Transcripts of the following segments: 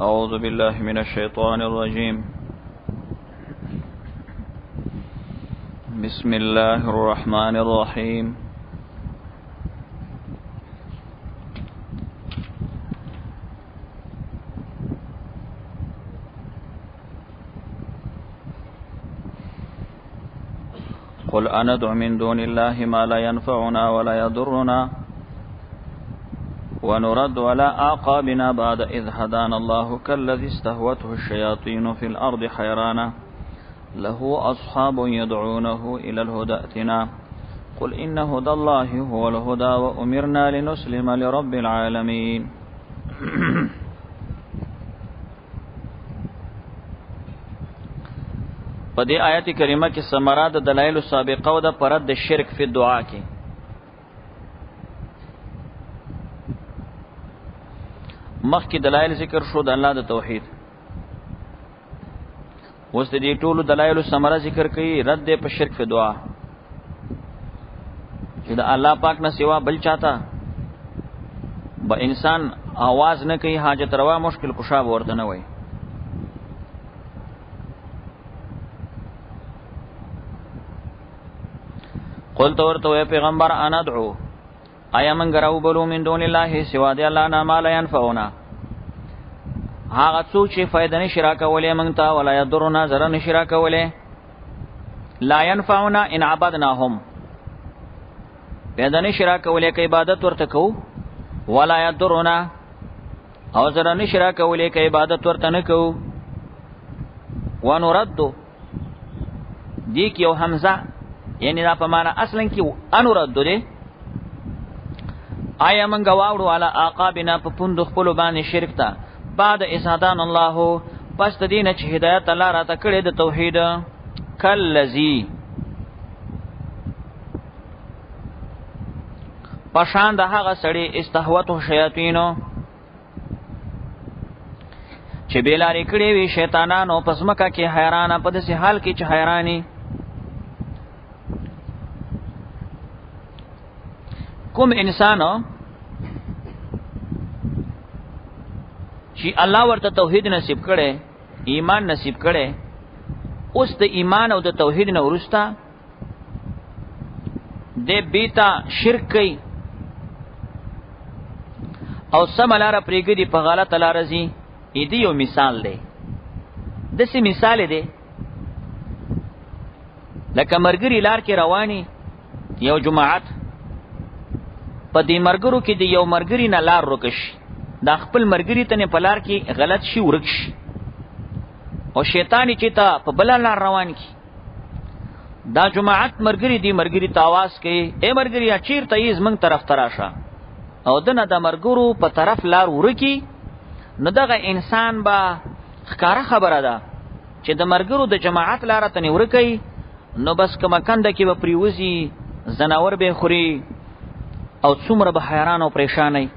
أعوذ بالله من الشيطان الرجيم. بسم الله الرحمن الرحيم. قل أندعو من دون الله ما لا ينفعنا ولا يضرنا ونرد على أعقابنا بعد إذ هدانا الله كالذي استهوته الشياطين في الأرض حيرانا له أصحاب يدعونه إلى الهدى ائتنا قل إن هدى الله هو الهدى وأمرنا لنسلم لرب العالمين. پدې آیت کریمه کې ثمرات دلایل سابقه او د پرد شرک فی دعا کې مخکې دلایل ذکر شو د الله د توحید. اوس دې ټولو دلایل ثمره ذکر کوي رد په شرک فی دعا چې د الله پاک نه سوا بل چاته به انسان आवाज نه کوي حاجت روا مشکل کشا ورته نه وای. قلت ورته پیغمبر انا ادعو ایا من غراو بلو من دون الله سوا دی الله نه ما لا ينفعنا هغه څوک چې فائدہ نشي راکولې مونږ ته ولا يضرنا ضرر نشي راکولې لا ينفعنا ان عبدناهم فائدہ نشي راکولې کې عبادت ورته کو ولا يضرنا او ضرر نشي راکولې کې عبادت ورته نه کو ونرد دې کې یو حمزه یعنی دا په معنا اصلا کې انورد دي آیا من غواړو علی عقابنا په پوند خپل باندې شرک تا بعد اسادان الله پس د دین چې هدایت الله را ته کړې د توحید کلذی پشان د هغه سړی استهوته شیاطینو چې بیلاری کړې وی شیطانانو پس مکه کې حیرانه په دې حال کې چې حیرانی کوم انسانو چې الله ورته توحید نصیب کړي ایمان نصیب کړي اوس د ایمان او د توحید نه ورستا د بیتا شرک کوي او سملاره پریګدي په غلطه لار زی دې یو مثال دی دسي مثال دی لکه مرګري لار کې رواني یو جماعت په دې مرګرو کې دی یو مرګري نه لار روکش دا خپل مرګري ته نه پلار کې غلط شي ورکش او شیطانی چې تا په بل لار روان کی دا جماعت مرګري دی مرګري ته आवाज کوي اے مرګري اچیر ته یې زمنګ طرف تراشه او دنه د مرګرو په طرف لار ورکی نو دغه انسان با ښکارا خبره ده چې د مرګرو د جماعت لار ته نه ورکی نو بس کما کنده کې به پریوزي زناور به خوري او څومره به حیران او پریشان ای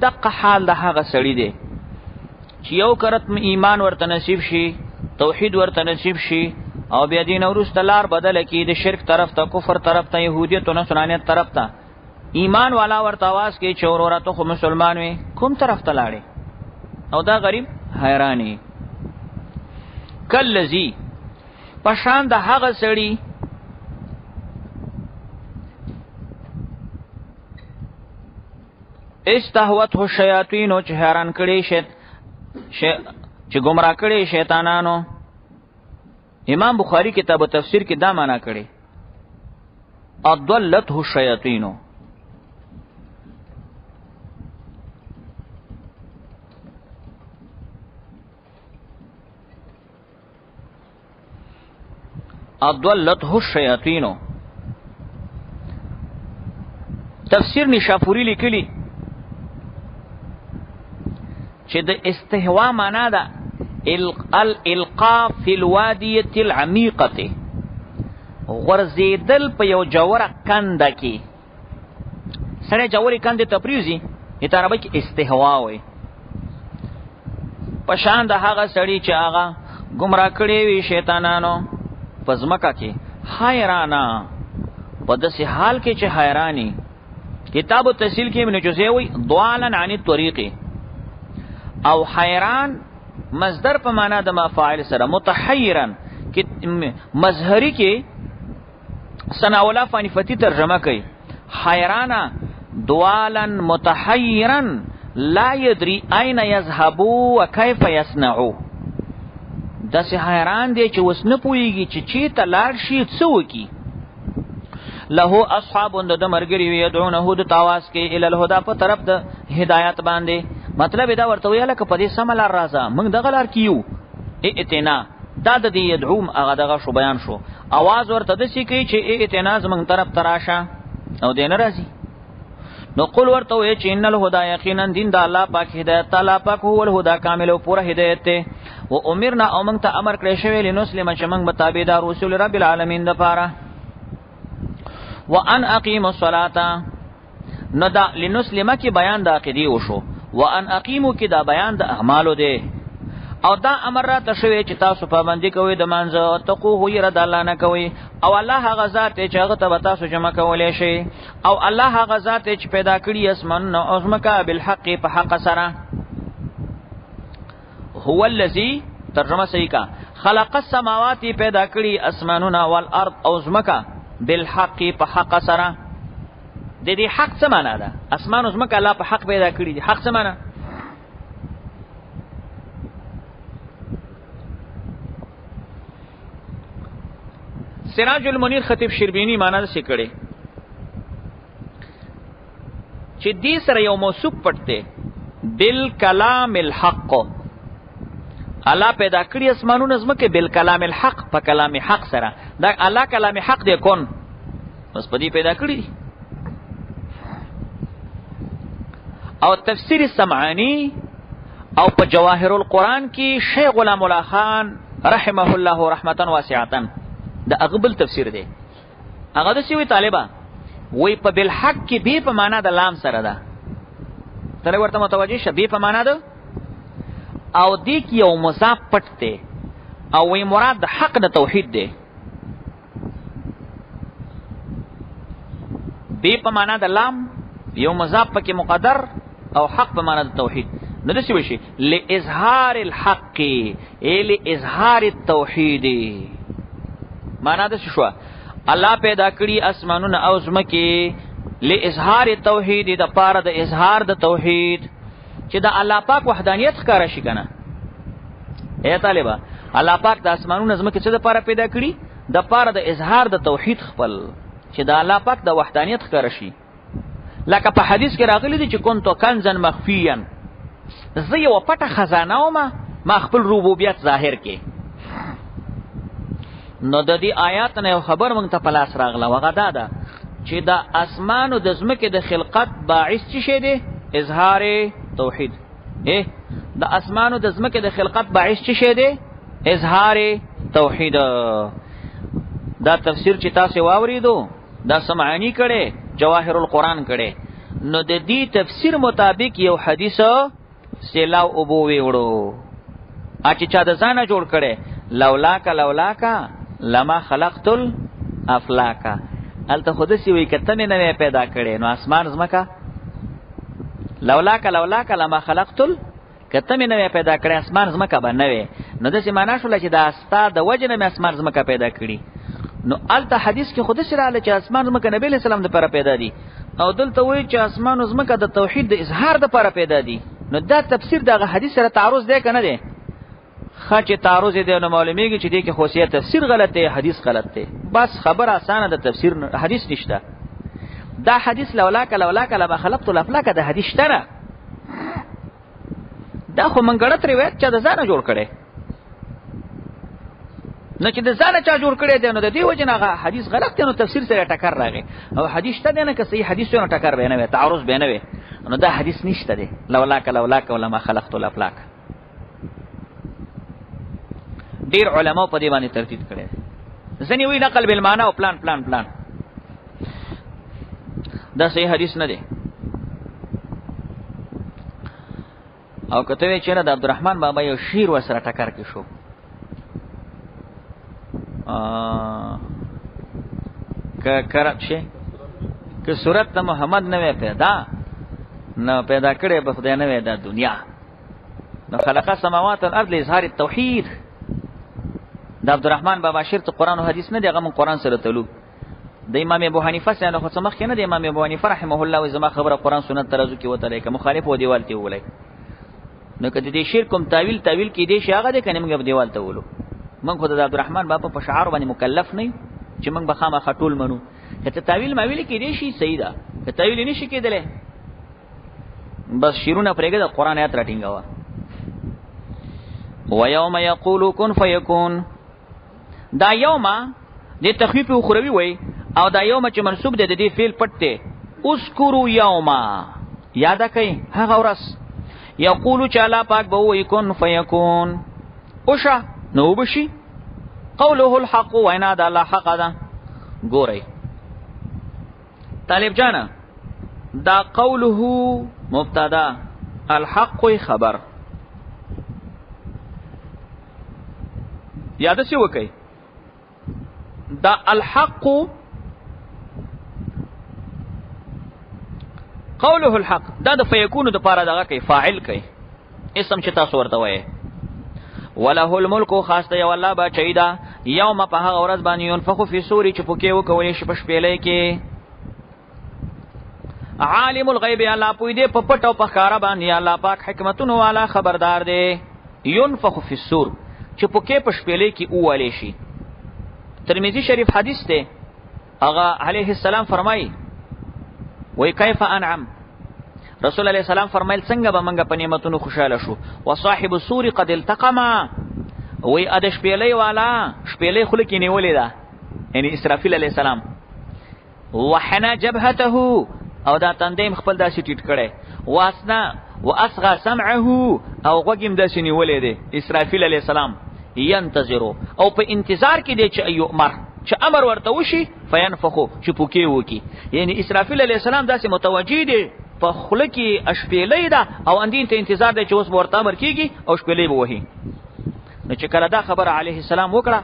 دغه حال د هغه سړی دی چې یو کرت ایمان ورته نصیب شي توحید ورته نصیب شي او بیا دین اورست لار بدل کی د شرک طرف ته کفر طرف ته يهودیت او نصرانیت طرف ته ایمان والا ورته आवाज کوي چې ورته خو مسلمان وي کوم طرف ته لاړې او دا غریب حیرانی کلذی پشان د هغه سړی استهوته الشیاطین چې حیران کړي چې گمراه کړي شیطانانو. امام بخاری کتاب تفسیر کې دا معنا کړي اضلته الشیاطین اضلته الشیاطین. تفسیر نشاپوری لیکلی چې د استهوا معنا ده الالقاء فی الوادیه العمیقه غرزیدل په یو جوړه کنده کې سره جوړی کنده ته پریوزی په عربی کې استهوا وای پشان د هغه سړی چې هغه گمراه کړي وي شیطانانو پزمکه کې حیرانا په داسې حال کې چې حیرانی. کتاب التفسیر کې ابن جوزی وی ضالن عن الطريق او حیران مصدر په معنا د ما فاعل سره، متحیرن کې مظهری کې ثناء فانی فتی ترجمه کوي. حیرانا دوالا متحیرن لا یدری این یذهبو و کیف یصنعو. داسې حیران دی چې وس نه پوهیږي چې چېرته لاړ شي څه وکړي. له اصحاب د مرګري یدعونه د تاواز کې الی الهدى په طرف د هدایت باندې. مطلب دا ورته ویل که په دې سم لار راځه موږ دغه لار کیو ائتنا. دا د دې يدعوم هغه دغه شو بیان شو. आवाज ورته د سی کوي چې ائتنا زمنګ طرف تراشه او دین راځي. نو قل ورته وی چې ان الهدى یقینا دین د الله پاک هدایت تعالی پاک هو الهدى کامل او پوره هدایت ته. و امرنا او موږ ته امر کړی شوی لنسلم چې موږ متابعدار رسول رب العالمین د پاره. وان اقیموا الصلاه نو دا لنسلم کی بیان د عقیده وشو. وان اقیموا کی دا بیان د اعمالو دی. او دا امر را تشوی چې تاسو پابندي کوئ د مانځه تقوه ير د الله نه کوئ. او الله هغه ذات چې هغه ته تاسو جمع کولای شي. او الله هغه ذات چې پیدا کړی اسمان او زمکا بالحق په حق سره. هو الذی ترجمه صحیح کا خلق السماوات پیدا کړی اسمانونه والارض او زمکا بالحق په حق سره. د دې حق څه معنا ده؟ اسمان او زمکا الله په حق پیدا کړی دي. حق څه معنا؟ سراج المنیر خطیب شربینی معنا څه کړي چې دې سره یو موصوف پټته بالکلام الحق. الله پیدا کړی اسمانونه زمکه بالکلام الحق په کلام حق سره. دا الله کلام حق دی کون بس په دې پیدا کړی. او تفسیر سمعانی او په جواهر القرآن کې شیخ غلام الله خان رحمه الله رحمتا واسعه دا اغبل تفسیر دی. هغه د سیوی طالبہ وی په بالحق کې به په معنا د لام سره ده. تر ورته متوجه شبیه په معنا ده او دې کې یو مضاف پټ دی او وی مراد د حق د توحید دی. به په معنا د لام یو مضاف پکې مقدر او حق په معنا د توحید. نو دسی وشي لاظهار الحق ال اظهار التوحید. معنا د شو الله پیدا کړی اسمانونه او زمکه لاظهار التوحید د پاره د اظهار د توحید چې د الله پاک وحدانیت ښکارا شي کنه. اے طالبہ الله پاک د اسمانونو زمکه څه د پاره پیدا کړی؟ د پاره د اظهار د توحید خپل چې د الله پاک د وحدانیت ښکارا شي. لکه په حدیث کې راغلی دی چې كنت کنزا مخفیا، زه یو پټه خزانه وم ما خپل ربوبیت ظاهر کې. نو د دې آیات نه خبر مونږ ته پلاس راغله وغه دا ده چې د اسمان او د زمکه د خلقت باعث څه شه دی؟ اظهار توحید. د اسمان او د زمکه د خلقت باعث څه شه دی؟ اظهار توحید. دا تفسیر چې تاسو واوریدو دا سمعانی کړي جواهر القرآن کړي. نو د دې تفسیر مطابق یو حدیث سیلاو ابو ویوړو اچ چا د ځانه جوړ کړي لولاکا لما خلقت الافلاکا. الته خود سی وی کته مې نه پیدا کړي نو اسمان زمکا لولاکا لما خلقت کته مې نه پیدا کړي اسمان زمکا باندې نو د څه معنا شول چې دا استا د وجنه مې اسمان زمکا پیدا کړي. نو الته حدیث کې خود سره له چې اسمان زمکا نبی اسلام د پر پیدا دي او دلته وی چې اسمان زمکا د توحید د اظهار د پر پیدا دي. نو دا تفسیر دغه حدیث سره تعارض دی کنه دی؟ خاطر تعارض دی نو معلومیږي چې دې کې خاصیت تفسیر غلط دی حدیث غلط دی. بس خبر اسانه د تفسیر حدیث نشته. دا حدیث لولاک لما خلقت الافلاک د حدیث شته نه. دا خو منګړت روایت چې د ځانه جوړ کړي نه چې د ځانه چا جوړ کړي دی نو د دې وجه نه حدیث غلط دی. نو تفسیر سره ټکر راغی او حدیث شته دی نه که صحیح حدیث نه ټکر به نه وي تعارض به نه وي. نو دا حدیث نشته دی لولاک لما خلقت الافلاک. ډیر علماء په دې باندې ترتیب کړي. ځنی وی نقل بالمعنی او پلان دا صحیح حدیث نه دی. او کته وی چې د عبدالرحمن بابا یو شیر وسره ټکر کې شو. کرت شي که صورت ته محمد نه پیدا نه پیدا کړي په خدای نه دا دنیا نو خلق السماوات والارض لإظهار التوحید. د عبدالرحمن بابا شیر ته قرآن او حدیث نه دی، هغه من قرآن سره تلو. د امام ابو حنیفه سره خو څه مخکې نه دی، امام ابو حنیفه رحمه الله زما خبره قرآن سنت ترازو کې وته لکه مخالف و دیوال ته ولای. نو کله دې شیر کوم تعویل کې دی شي هغه دې کنه موږ دیوال ته ولو. موږ خو د عبدالرحمن بابا په شعار باندې مکلف نه چې موږ به خامہ خټول منو. کته تعویل ماویل کې دی شي صحیح ده، که تعویل نشي کېدله بس شیرونه پرېګه د قرآن آیات راټینګوا. و یوم یقول کن فیکون، دا یوم د تخفیف اخروی وای، او دا یوم چې منسوب دی د دې فعل پټ دی. اذکروا یوما، یاد کړئ هغه ورځ یقول چې الله پاک به وای کن فیکون، اوشا نو بشي. قوله الحق، وینا د الله حق ده. ګورئ طالب جانا، دا قوله مبتدا، الحق خبر. یاد سی وکي دا الحق، قوله الحق دا د فیکون د پاره دغه کوي، فاعل کوي، اسم چې تاسو ورته وایي. وله الملک، خاص دی والله با چیدا یوم په هغه ورځ باندې ينفخ فی الصور چې پوکې وکولې شي په شپېلې کې. عالم الغیب، الله پوی دی په پټ او په ښکارا باندې، الله پاک حکمتونو والا خبردار دی. ينفخ فی الصور چې پوکې په شپېلې کې اوالې شي. ترمذی شریف حدیث ته هغه علیه السلام فرمایي وای کیف انعم، رسول الله سلام فرمایل څنګه به منګه په نعمتونو خوشاله شو. وصاحب السور قد التقما، وای ا د شپېلې والا شپېلې خله کې نیولې ده، یعنی اسرافیل علیه السلام. وحنا جبهته، او دا تندیم خپل داسې ټیټ کړي. واسنا واصغى سمعه، او غوګم داسې نیولې ده اسرافیل علیه السلام. ينتظروا، او په انتظار کې دی چې ایؤمر، چې امر ورته وشي فینفخو، چې پوکې وکي. یعنی اسرافیل علیه السلام داسې متوجی دی په خله کې شپېلې ده، او اندین ته انتظار دی چې اوس ورته امر کیږي او شپېلې به وهي. نو چې کله دا خبر علیه السلام وکړه،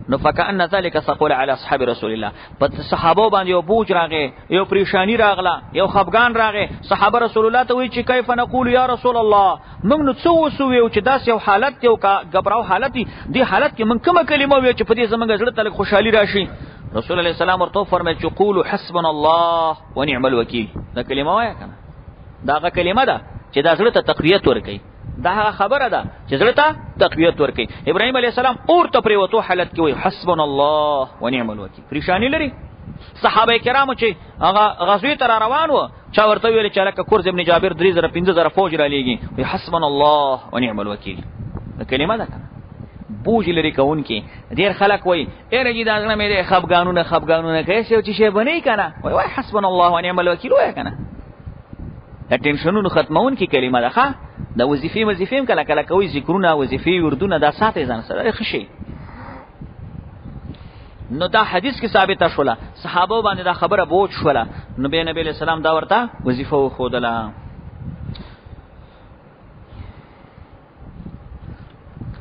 نو فکأن ذلك ثقل على اصحاب رسول الله، په صحابه باندې یو بوج راغی، یو پریشانی راغله، یو خفګان راغی. صحابه رسول الله ته وی چې کیف نقول یا رسول الله، موږ نو څه وسو چې داس یو حالت یو کا غبراو حالت دی حالت کې موږ کومه کلمه وی چې په دې زمونږ زړه ته خوشحالي راشي. رسول الله سلام ورته فرمایي چې قولوا حسبنا الله ونعم الوکیل. دا کلمه وایي کنه، دا کلمه ده چې دا زړه ته تقویت ورکړي. دا خبره ده چې زړه ته تقویت ورکړي. ابراهیم علیه السلام اور ته پریوتو حالت کې وي حسبنا الله ونعم الوکیل. پریشانی لري. صحابه کرامو چې هغه غزوی ته روان و، چا ورته ویل چې لکه کورز ابن جابر 3000 فوج را لېږي، وي حسبنا الله ونعم الوکیل. دا کلمه ده کنه، بوج لري کون کې. ډیر خلک وای اره جی دا غنه مې خفګانونه کوي چې شی بنئ کنه، وای حسبنا الله ونعم الوکیل وای کنه. دا ټینشنونو ختمون کې کلمه ده. ښه دا وظیفې کله کله کوي، ذکرونه وظیفې وردونه دا ساتي ځان سره خشي. نو دا حدیث کې ثابته شوله، صحابه باندې دا خبره بوج شوله. نو به نبی علیہ السلام دا ورته وظیفه وخودله.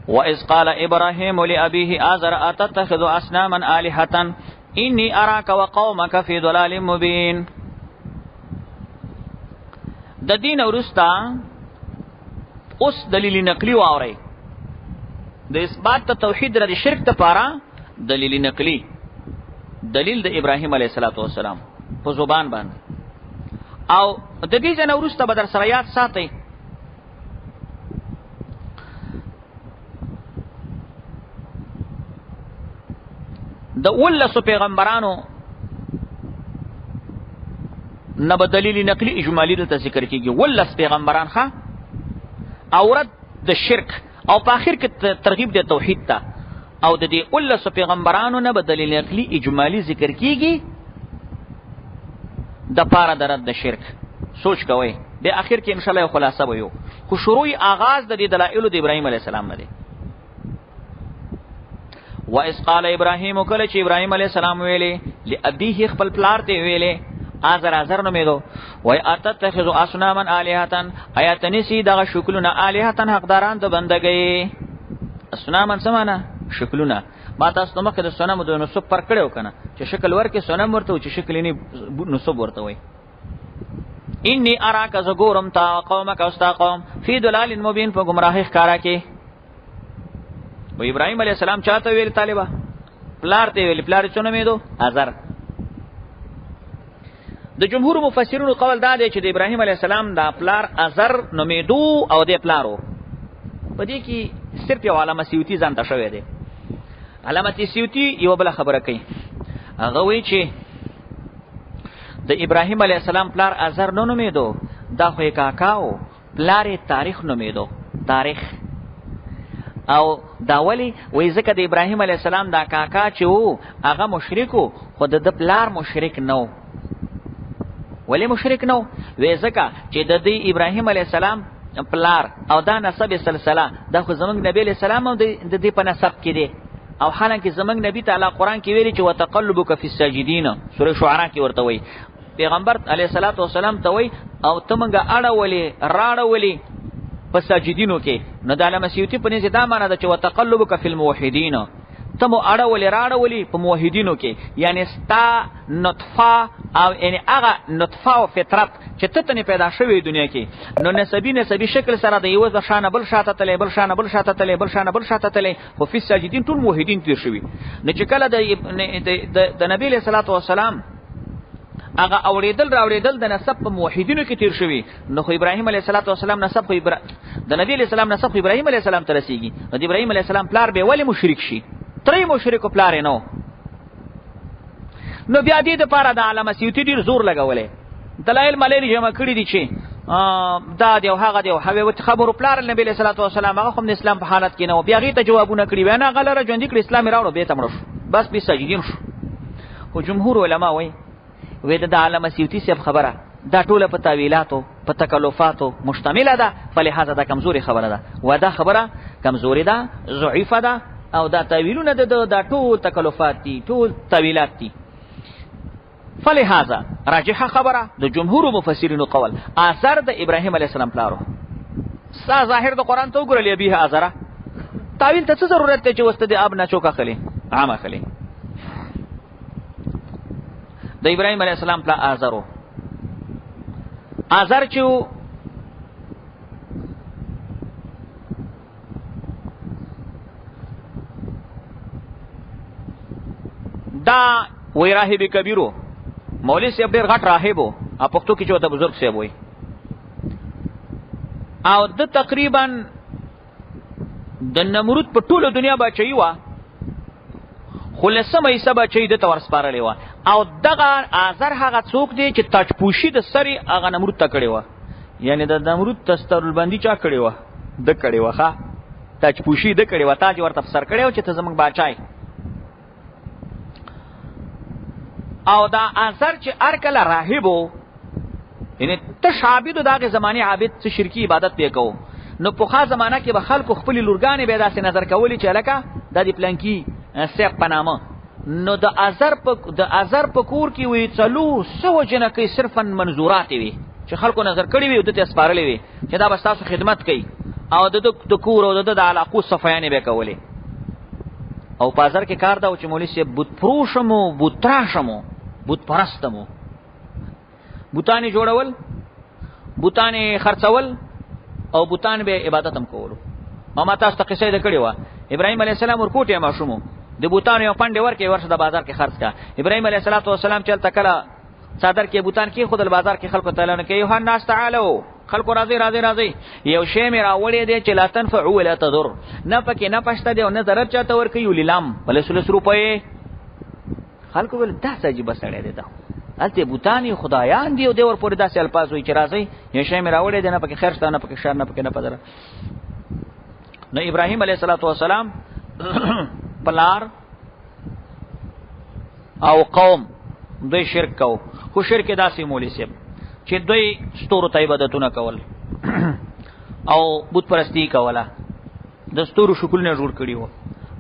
وَإِذْ قَالَ إِبْرَاهِيمُ لِأَبِيهِ آزَرَ أَتَتَّخِذُ أَصْنَامًا آلِهَةً إِنِّي أَرَاكَ وَقَوْمَكَ فِي ضَلَالٍ مُبِينٍ. د دین ورستا اوس دلیل نقلی واوري د اثبات توحید را د شرک ته پاره. دلیل نقلی دلیل د ابراهیم علیه السلام په زبان باندې، او د دې جن ورستا بدر سره یاد ساتي د ولس پیغمبرانو نه به دلیل نقلی اجمالی د ذکر کیږي. ولس پیغمبران ښه اورد د شرک، او په اخر کې ترغیب د توحید ته، او د دې ولس پیغمبرانو نه به دلیل نقلی اجمالی ذکر کیږي د پاره درد د شرک. سوچ کوئ د اخر کې ان شاء الله خلاصه ويو. خو شروعي آغاز د دې دلایل د ابراهیم علیه السلام نه دی. وَإِذْ قَالَ إِبْرَاهِيمُ، کله چې ابراهیم علیه السلام ویلې لأبيه خپل پلار ته ویلې آزر نو میدو وای اتتخذ اصناما الهه، آیات نسی دغه شکلونه الهه حقداران ته بندګي. اصناما سمانه شکلونه. ما تاسو مخکې د صنم د نسب پر کړو کنه چې شکل ورکه صنم ورته او چې شکل نه نسب ورته وای. انی اراک زګورم تا قومک استا قوم فی ضلال مبین په گمراهی ښکارا کې. و ابراهیم علیه السلام چاته ویل طالبہ پلار ته ویل، پلار چونه میدو ازر. د جمهور مفسرونو قول دا دی چې د ابراهیم علیه السلام دا پلار ازر نومیدو او د پلارو. په دې کې صرف یو علامه سیوطي ځان ته شوی دی. علامه سیوطي یو بل خبره کوي، هغه وایي چې د ابراهیم علیه السلام پلار ازر نه نومیدو، دا خو یې کاکاو، پلار یې تاریخ نومیدو، تاریخ. او دا ولی وای ځکه د ابراهیم علیه السلام دا کاکا چې وو هغه مشرکو، خو د پلار مشرک نو. ولی مشرک نو؟ وای ځکه چې د ابراهیم علیه السلام پلار او دا نسب سلسله دا خو زمونږ نبی علیه السلام هم د دې په نسب کې دی. او حالانکه زمونږ نبی تعالی قرآن کې ویلي چې وتقلبک فی الساجدین، سوره شعراء کې ورته وایي پیغمبر علیه الصلاۃ والسلام ته وایي او ته مونږه اړولې راړولې په ساجدینو کې. نو د علامه سیوطي په نزد دا معنی ده چې وتقلبک فی الموحدین، ته مو اړولې راړولې په موحدینو کې، یعنی ستا نطفه او یعنی هغه نطفه او فطرت چې ته تنې پیدا شوی دنیا کې، نو نسبی شکل سره د یو شانه بل شاته تلې، بل شانه بل شاته تلې، بل شانه بل شاته تلې، خو فی الساجدین ټول موحدین تیر شوي. نو چې کله د نبی علیه الصلاۃ والسلام هغه اوریدل د نسب په موحدینو کې تیر شوی، نو خو ابراهیم علیه الصلاۃ والسلام نسب خو د نبی علیه السلام نسب خو ابراهیم علیه السلام ته رسیږي. نو د ابراهیم علیه السلام پلار به ولی مشرک شي؟ ترې مشرک پلار نه. نو بیا دې د پاره د علامه سیوطي ډیر زور لګولې، دلایل ملایل جمع کړی دي چې دا دی او هغه دی او هغه خبرو پلار نبی علیه الصلاۃ والسلام هغه هم د اسلام په حالت کې نه و، بیا غي ته جوابونه کړی وینا غلره ژوند کړی اسلام راوړو به تمړو بس به سجدین شو. خو جمهور علما وایي وې د علامه سیوطي صاحب خبره دا ټوله په تاویلاتو په تکلفاتو مشتمله ده، فلهذا دا کمزوري خبره ده، و دا خبره کمزوري ده، ضعیفه ده، او دا تاویلونه دا ټول تکلفات دي، ټول تاویلات دي. فلهذا راجحه خبره د جمهور مفسرینو قول اثر د ابراهیم علیه السلام پلارو. ستا ظاهر د قرآن ته وګورئ ابیه ازره، تاویل ته څه ضرورت دی چې وسته د اب نه چوک اخلي عام اخلي. د ابراهیم علیه السلام پلا ازرو ازر چې دا وی راهب کبیرو، مولوی صاحب ډیر غټ راهبو، او پښتو کې چوته بزرګ صاحب وي، او د تقریبا د نمرود په ټوله دنیا بچی و، خلصمه حصہ بچی د تور سپارلې و. او دغه ازر هغه څوک دی چې تاجپوشي د سری هغه نمرود ته کړی و، یعنی د نمرود تسترالبندي چا کړی و؟ د کړی و. ښه تاجپوشي د کړی و، تاج ورته سر کړی و چې ته زمونږ باچای. او دا ازر چې ارکل راهبو، یعنی تش عابدو داغه زمانی عابد څه شرکی عبادت پې کو. نو په خاص زمانہ کې به خلکو خپل لورګانې به داسې نظر کولی چې لکه د دې پلانکی سیب پنامه. نو د ازر په کور کې وی 400 جنکې صرفا منظورات وي چې خلکو نظر کړی وي او د تسپارلې وي چې دا بس تاسو خدمت کوي، او د کور او د علاقو صفایانې به کولې. او بازار کې کار دا و چې مولوی سی بوت پروشمو، بوت تراشمو، بوت پرستمو، بوتانی جوړول، بوتانی خرڅول، او بوتان به عبادت هم کولو. او ما تاسو ته قصه ده کړې و، ابراهیم علیه السلام ورکوټه ماشومو د بوتانو یو پنډه ورکې ورشه د بازار کې خرڅ کا. ابراهیم علیه السلام چلته کله صدر کې بوتان کې خود بازار کې خلکو تعالی نه کې یو الناس تعالو، خلکو راځي یو شی مې راوړې دی چې لا تنفع ولا تضر، نه پکې نه پښته دی او نه ضرر چاته ورکې وللم بل 100 روپۍ. خلکو ول دا عجیب سړی دی دا، الته بوتانی خدایان دی او دی ور پورې داسې الفاظ وي چې راځي یو شی مې راوړې دی، نه پکې خیر شته، نه پکې شر، نه پکې نه پدره. نو ابراهیم علیه السلام پلار او قوم دوی شرک کو، خو شرک داسې مولوی صاحب چې دوی ستورو ته عبادتونه کول او بت پرستی کوله، د ستورو شکلونه جوړ کړي وو،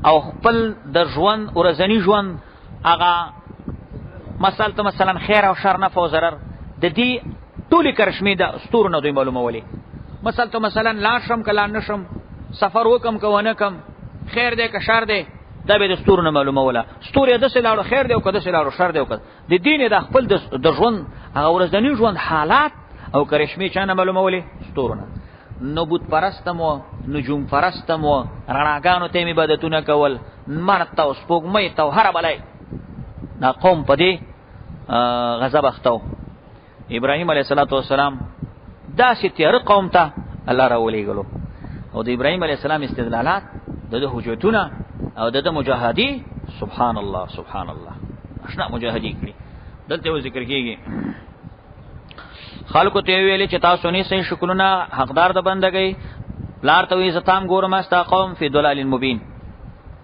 او خپل د ژوند ورځنی ژوند هغه مثلا خیر او شر، نفع او ضرر د دې ټولې کرشمې د ستورو نه دوی معلومولې. مثلا لا شم کلا نشم، سفر وکم که ونه کم، خیر دی که شر دی، دا به د ستورو نه معلوموله. ستوري داسې لاړو خیر دی او که داسې لاړو شر دی، او که د دین د خپل د ژوند هغه ورځنی ژوند حالات او کرشمي چانه معلومولې ستورونه. نو بت پرستم و نجوم پرستم و رڼاګانو ته مې بدعتونه کول، مرته او سپوږمۍ ته هر بلای. دا قوم په دې غضب اخته. ابراهیم علیه السلام داسې تیاره قوم ته الله راولېږلو، او د ابراهیم علیه السلام استدلالات د حجتونه او د مجاهدی سبحان الله سبحان الله اشنا مجاهدی کړي. دلته و ذکر کېږي خلکو ته ویلي چې تاسو نه سي شکرونه حقدار د بندګۍ، لار ته وي زتام ګورم استا قوم فی ضلال مبین،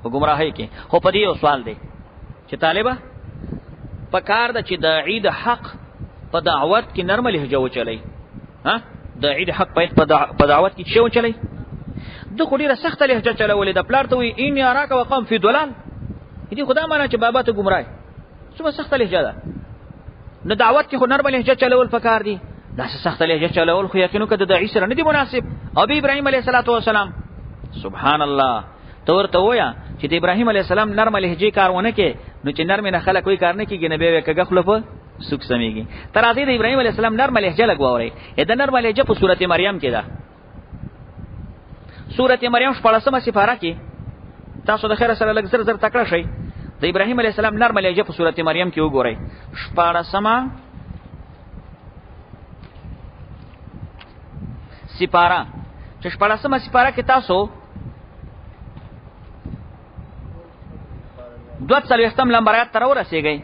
په گمراهۍ کې. خو په دې یو سوال دی چې طالبہ په کار د چې د عید حق په دعوت کې نرمه لهجه وچلی، ها د عید حق په دعوت کې څه وچلی؟ د خو ډیره سخته لهجه چلولې د پلار ته وي ان یراک وقوم فی ضلال، دې خدا معنا چې بابا ته گمراه څه سخته لهجه ده. نو دعوت کې خو نرمه لهجه چلول پکار دي، دا سخته لهجه چلول خو یقینو کده د عیسی نه دی مناسب. او ابراهیم علیه السلام سبحان الله تور ته ویا چې د ابراهیم علیه السلام نرمه لهجه کارونه کې، نو چې نرمه نه خلک کوئی کار نه کیږي، نه به کګه خلفه سوک سميږي. تر دې د ابراهیم علیه السلام نرمه لهجه لګووري. دا نرمه لهجه په سورته مریم کې ده. سورته مریم 14مه سپاره کې تاسو د خیر سره لږ زر زر تکړه شئ. د ابراهیم علیه السلام نرمه لهجه په سورته مریم کې وګورئ. 14مه سپاره چې 14مه سپاره کې تاسو 240 نمبر آیات تر ورسېږئ،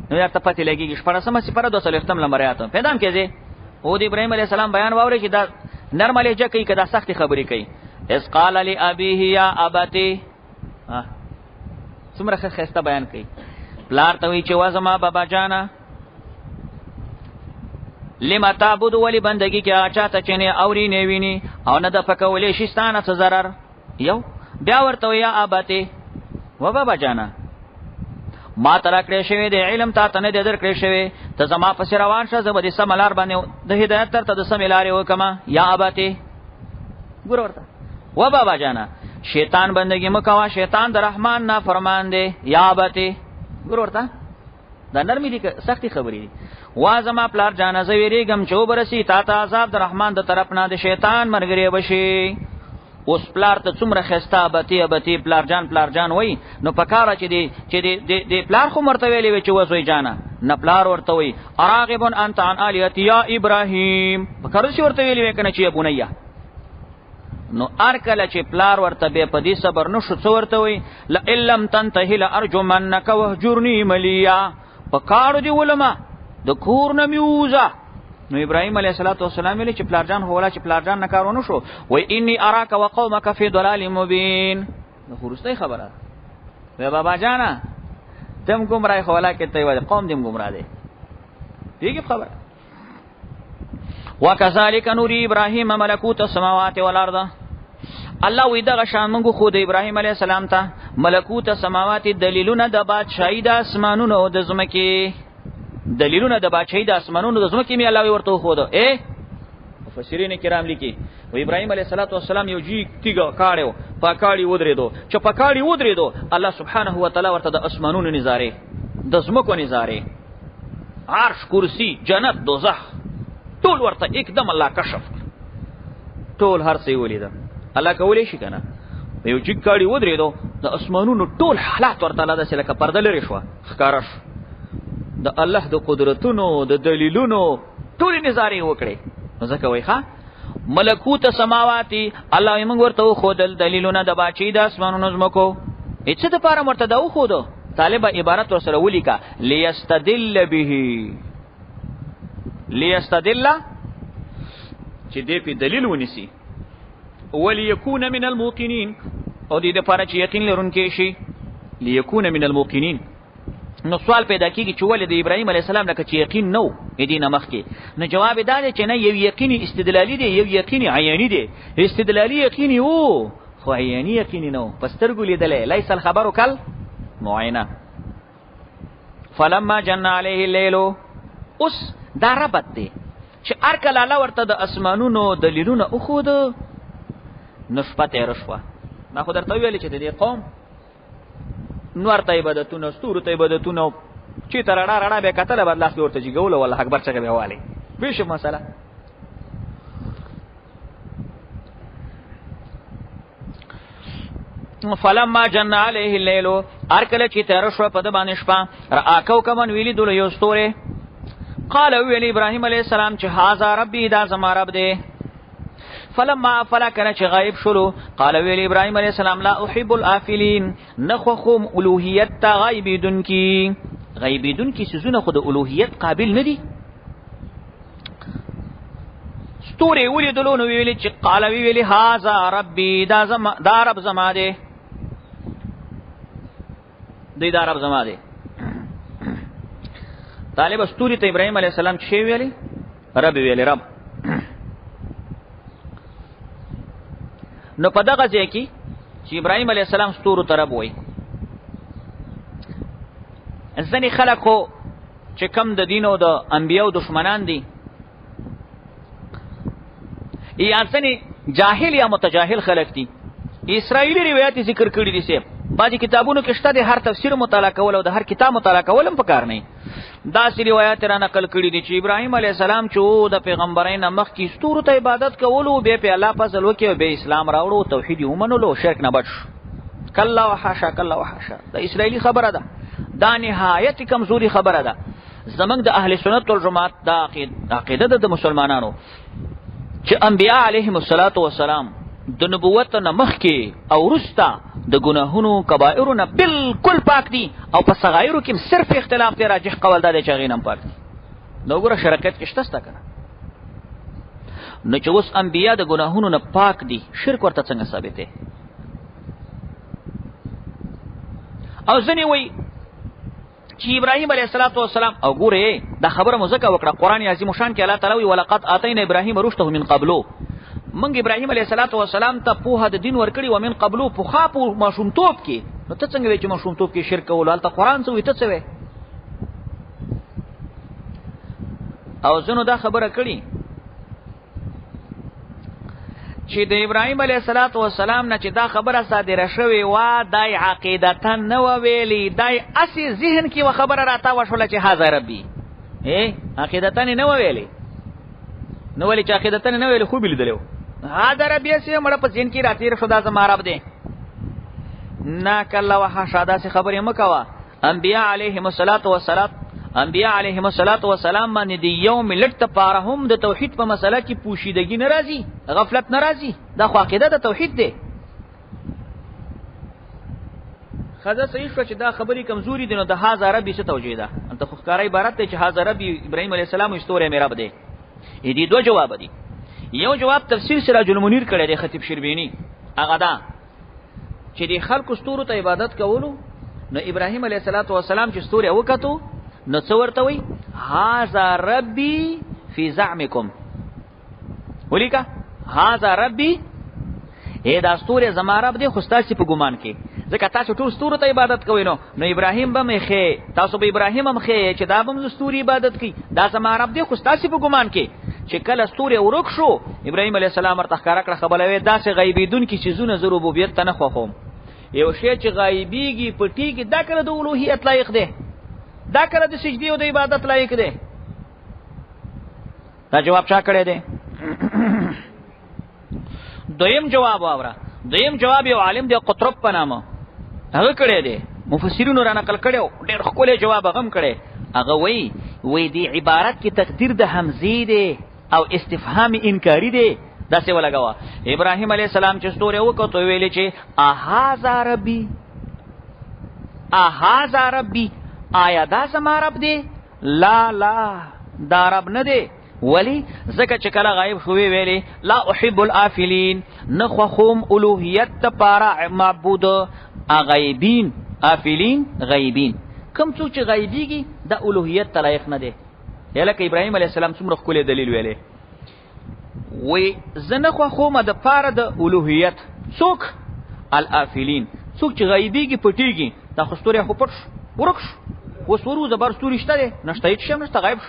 نو یا ته پته لګیږي 14مه سپاره 240 نمبر آیات پیدام کېږي. او د ابراهیم علیه السلام بیان واوري چې دا نرمه لهجه کوي کدا سخت خبرې کوي. اس قال لابيه يا ابتي، څومره خسته بیان کوي. پلار ته وی چې وازما بابا جانا لما تعبد ولی بندگی کې اچا ته چنه اوري نه ویني او نه د پکولې شستانه څه zarar. یو بیا ورته یا ابتي و بابا جانا ما ترا کړې شوی د علم تا ته نه درکړې شوی، ته زما پس روان شه زبدي سملار باندې د هدایت تر ته د سملارې وکما. یا ابتي ګور ورته و بابا جانا شیطان بندگی مکوا، شیطان د رحمان نه فرمان دی. یا ابتي ګور ورته دا نرمي دي سختي خبرې دي. وا زما پلار جانا زویریګم چو برسي تا ته عذاب د رحمان د طرف نه د شیطان مرګري بشي. اوس پلار ته څومره خسته ابتي پلار جان وای، نو پکاره چې دی پلار خو مرته ویلې وي چې وځوي جانا، نه پلار ورته وای اراغبن انت عن الیت یا ابراهیم، پکاره چې ورته ویلې وي کنه چې ابونیا. نو ارکل چې پلار ورته به په دې صبر نشو څو ورته وای لا لم تنتهي لارجمنک وهجرنی ملیا، پکاره دی ولما د کور نه میوزه. نو ابراهیم علیه السلام ویل چې پلارجان هولا چې پلارجان نه کارونه شو، وای انی اراک وقومک فی ضلال مبین. نو خورسته خبره وای بابا جانا تم گمراه هولا کې ته وای قوم دې گمراه دي. دیګه خبره وکذالک نوری ابراهیم ملکوت السماوات والارض. الله وی دغه شان موږ خو د ابراهیم علیه السلام ته ملکوت السماوات دلیلونه د بادشاہی د اسمانونو او د زمکه، دلیلونه د بادشاہی د اسمانونو د زمکه می الله ورته خو ده. مفسرین کرام لیکي و ابراهیم علیه السلام یو جی تیګه کاړو پکاړی ودرېدو، چې پکاړی ودرېدو الله سبحانه و تعالی ورته د اسمانونو نظاره د زمکو نظاره عرش کرسی جنت دوزخ ټول ورته एकदम الله کشف ټول هر څه ولیدل. الله کولې شي کنه یو جی کاړی ودرېدو د اسمانونو ټول حالات ورته الله د سلکه پرده لري شو ښکارش د الله د قدرتونو د دلیلونو ټول نظاره وکړي. ځکه وای ښا ملکوت سماواتی الله یې موږ ورته خو د دلیلونه د باچې د اسمانونو زمکو هیڅ د پاره مرته دا خو دو طالب عبارت ور سره ولیکا لیستدل به، لیستدل چې دې په دلیل ونیسي، وليكون من الموقنين او دې د پاره چې یقین لرونکي شي. ليكون من الموقنين نو سوال پیدا کیږي چې ولې د ابراهیم علیه السلام لکه چې یقین نو دې نه مخکې، نو جواب دا دی چې نه یو یقیني استدلالي دی یو یقیني عیانی دی. استدلالي یقیني وو خو عیانی یقیني نو پسترګو لیدلې. لیس الخبر کل معینه. فلما جن علیه الليل، اوس دا ربط دی چې ارکل الله ورته د اسمانونو دلیلونه او خود نشپت رشوه. ما خو درته ویل چې د قوم نور ته عبادتونه ستورو ته عبادتونه چې تر اړه به کتل بعد لاس ورته جګول والله اکبر څنګه به والی بشه مسله فلما جن علیه الليل ارکل چې تیر شو په د باندې شپه را کوكبا ویلی دل یو ستوره قال ویلی ابراهیم علیه السلام چې هاذا ربی دا زما رب دی فلما افلا کنه چې غایب شلو قال ویلی ابراهیم علیه السلام لا احب الافلین نخوخم الوهیت تا غایبیدن کی سيزونه خود الوهیت قابل ندي ستوري ولي دلون ویلی چې قال ویلی هاذا ربی دا رب زما دی دا رب زما دی طالب ستوري ته ابراهيم عليه السلام چې ویلي رب ویلي رب نو په دغه ځای کې چې ابراهيم عليه السلام ستورو ته رب وایي ځنې خلکو چې کم د دین او د انبیاو دشمنان دي یا ځنې جاهل یا متجاهل خلک دي اسرائیلی روایت ذکر کړی دي سیب باندې کتابونو کې شته د هر تفسیر مطالعه کول او د هر کتاب مطالعه کول هم پکار نه دا سی روایت را نقل کړی دي چې ابراهیم علیه السلام چې د پیغمبرین مخ کې ستورو ته عبادت کولو به په الله فضل وکي او به اسلام راوړو توحید ومنلو شرک نه بچ کلا وحاشا دا اسرائیلی خبره ده دا نهایت کمزوري خبره ده زمنګ د اهل سنت والجماعت دا عقیده د مسلمانانو چې انبیاء علیهم السلام د نبوت نه مخکې او رستا د ګناهونو کبائرو نه بالکل پاک دي او په صغایرو کې صرف اختلاف دی راجح قول دا دی چې غینم پاک دي نو ګوره شرکت کې شته کنه نو چې اوس انبیا د ګناهونو نه پاک دي شرک ورته څنګه ثابت دی او ځنې وایي چې ابراهیم علیه السلام او ګوره دا خبره مو ځکه وکړه قرآن عظیم شان کې الله تعالی وی ولقد آتینا ابراهیم رشده من قبلو منګ ابراهیم علیه السلام ته په د دین ورکړي و من قبلو په خاپو ماشومتوب کې نو ته څنګه وی چې ماشومتوب کې شرک کول ته قرآن څه وی ته څه وی او زنو دا خبره کړي چې د ابراهیم علیه السلام نه چې دا خبره صادره شوې وا دای عقیدتن نو ویلی دای اسی ذهن کې و خبره راته وشوله چې هاذا ربی عقیدتن نو ویلی نو ویلی چې عقیدتن نو ویلی خو بلیدلو هاذا ربی سي مړه په ځین کې راتیر شو دا زما رب دی نا کله وها شاده سي خبره مکوا انبیاء علیهم السلام باندې دی یوم لټ پاره هم د توحید په مسله کې پوشیدګي ناراضي غفلت ناراضي دا خو عقیده د توحید دی خدا صحیح شو چې دا خبري کمزوري دي نو د هاذا ربی څه توجیه ده انت خو ښکارا عبارت دی چې هاذا ربی ابراهیم علیه السلام استوره مې رب دی دې دوه جواب دي یو جواب تفسیر سراج المنیر کړی دی خطیب شربینی هغه دا چې د خلکو ستورو ته عبادت کولو نو ابراهیم علیه السلام چې ستوره وکړو نو څه ورته وی هاذا ربی فی زعمکم ولیکا هاذا ربی دا ستوره زما رب دی خو تاسو په ګمان کې ځکه تاسو ټول ستورو ته عبادت کوئ نو ابراهیم به مخې تاسو به ابراهیم هم خې چې دا به ستوري عبادت کوي دا زما رب دی خو تاسو په ګمان کې چې کله ستوره ورک شو ابراهیم علیه السلام ورته ښکارا کړه خبره وی دا چې غیبیدون کې چیزونه زه ربوبیت ته نه خوښوم یو شی چې غیبیږي پټیږي دا کله د الوهیت لایق دی دا کله د سجدي او د عبادت لایق دی دا جواب چا کړی دی دویم جواب یو عالم دی قطرب په نامه هغه کړی دی مفسرینو را نقل کړو ډېر ښکلی جواب هغه هم کړی هغه وی دی عبارت کې تقدیر د حمزی دی او استفهام انکاری دی داسې ولګوا ابراهیم علیه السلام چې ستوره وکړو ویلې چې اهاذا ربی آیا دا زما رب دی لا دا رب نه دی ولی زکه چې کله غایب شوی ویلې لا احب الافلین نخوخم الوهیت لپاره معبود غیبین افلین غیبین کوم څوک چې غیبیږي د الوهیت ته لایق نه دی لکه ابراهیم علیه السلام څومره ښکلی دلیل ویلې وی زنه خوخم د پاره د الوهیت څوک الافلین څوک چې غیبیږي پټیږي دا خستوري خو پټ ورکش وسورو زبر ستوري شته دی نشته هیڅ شم نشته غایب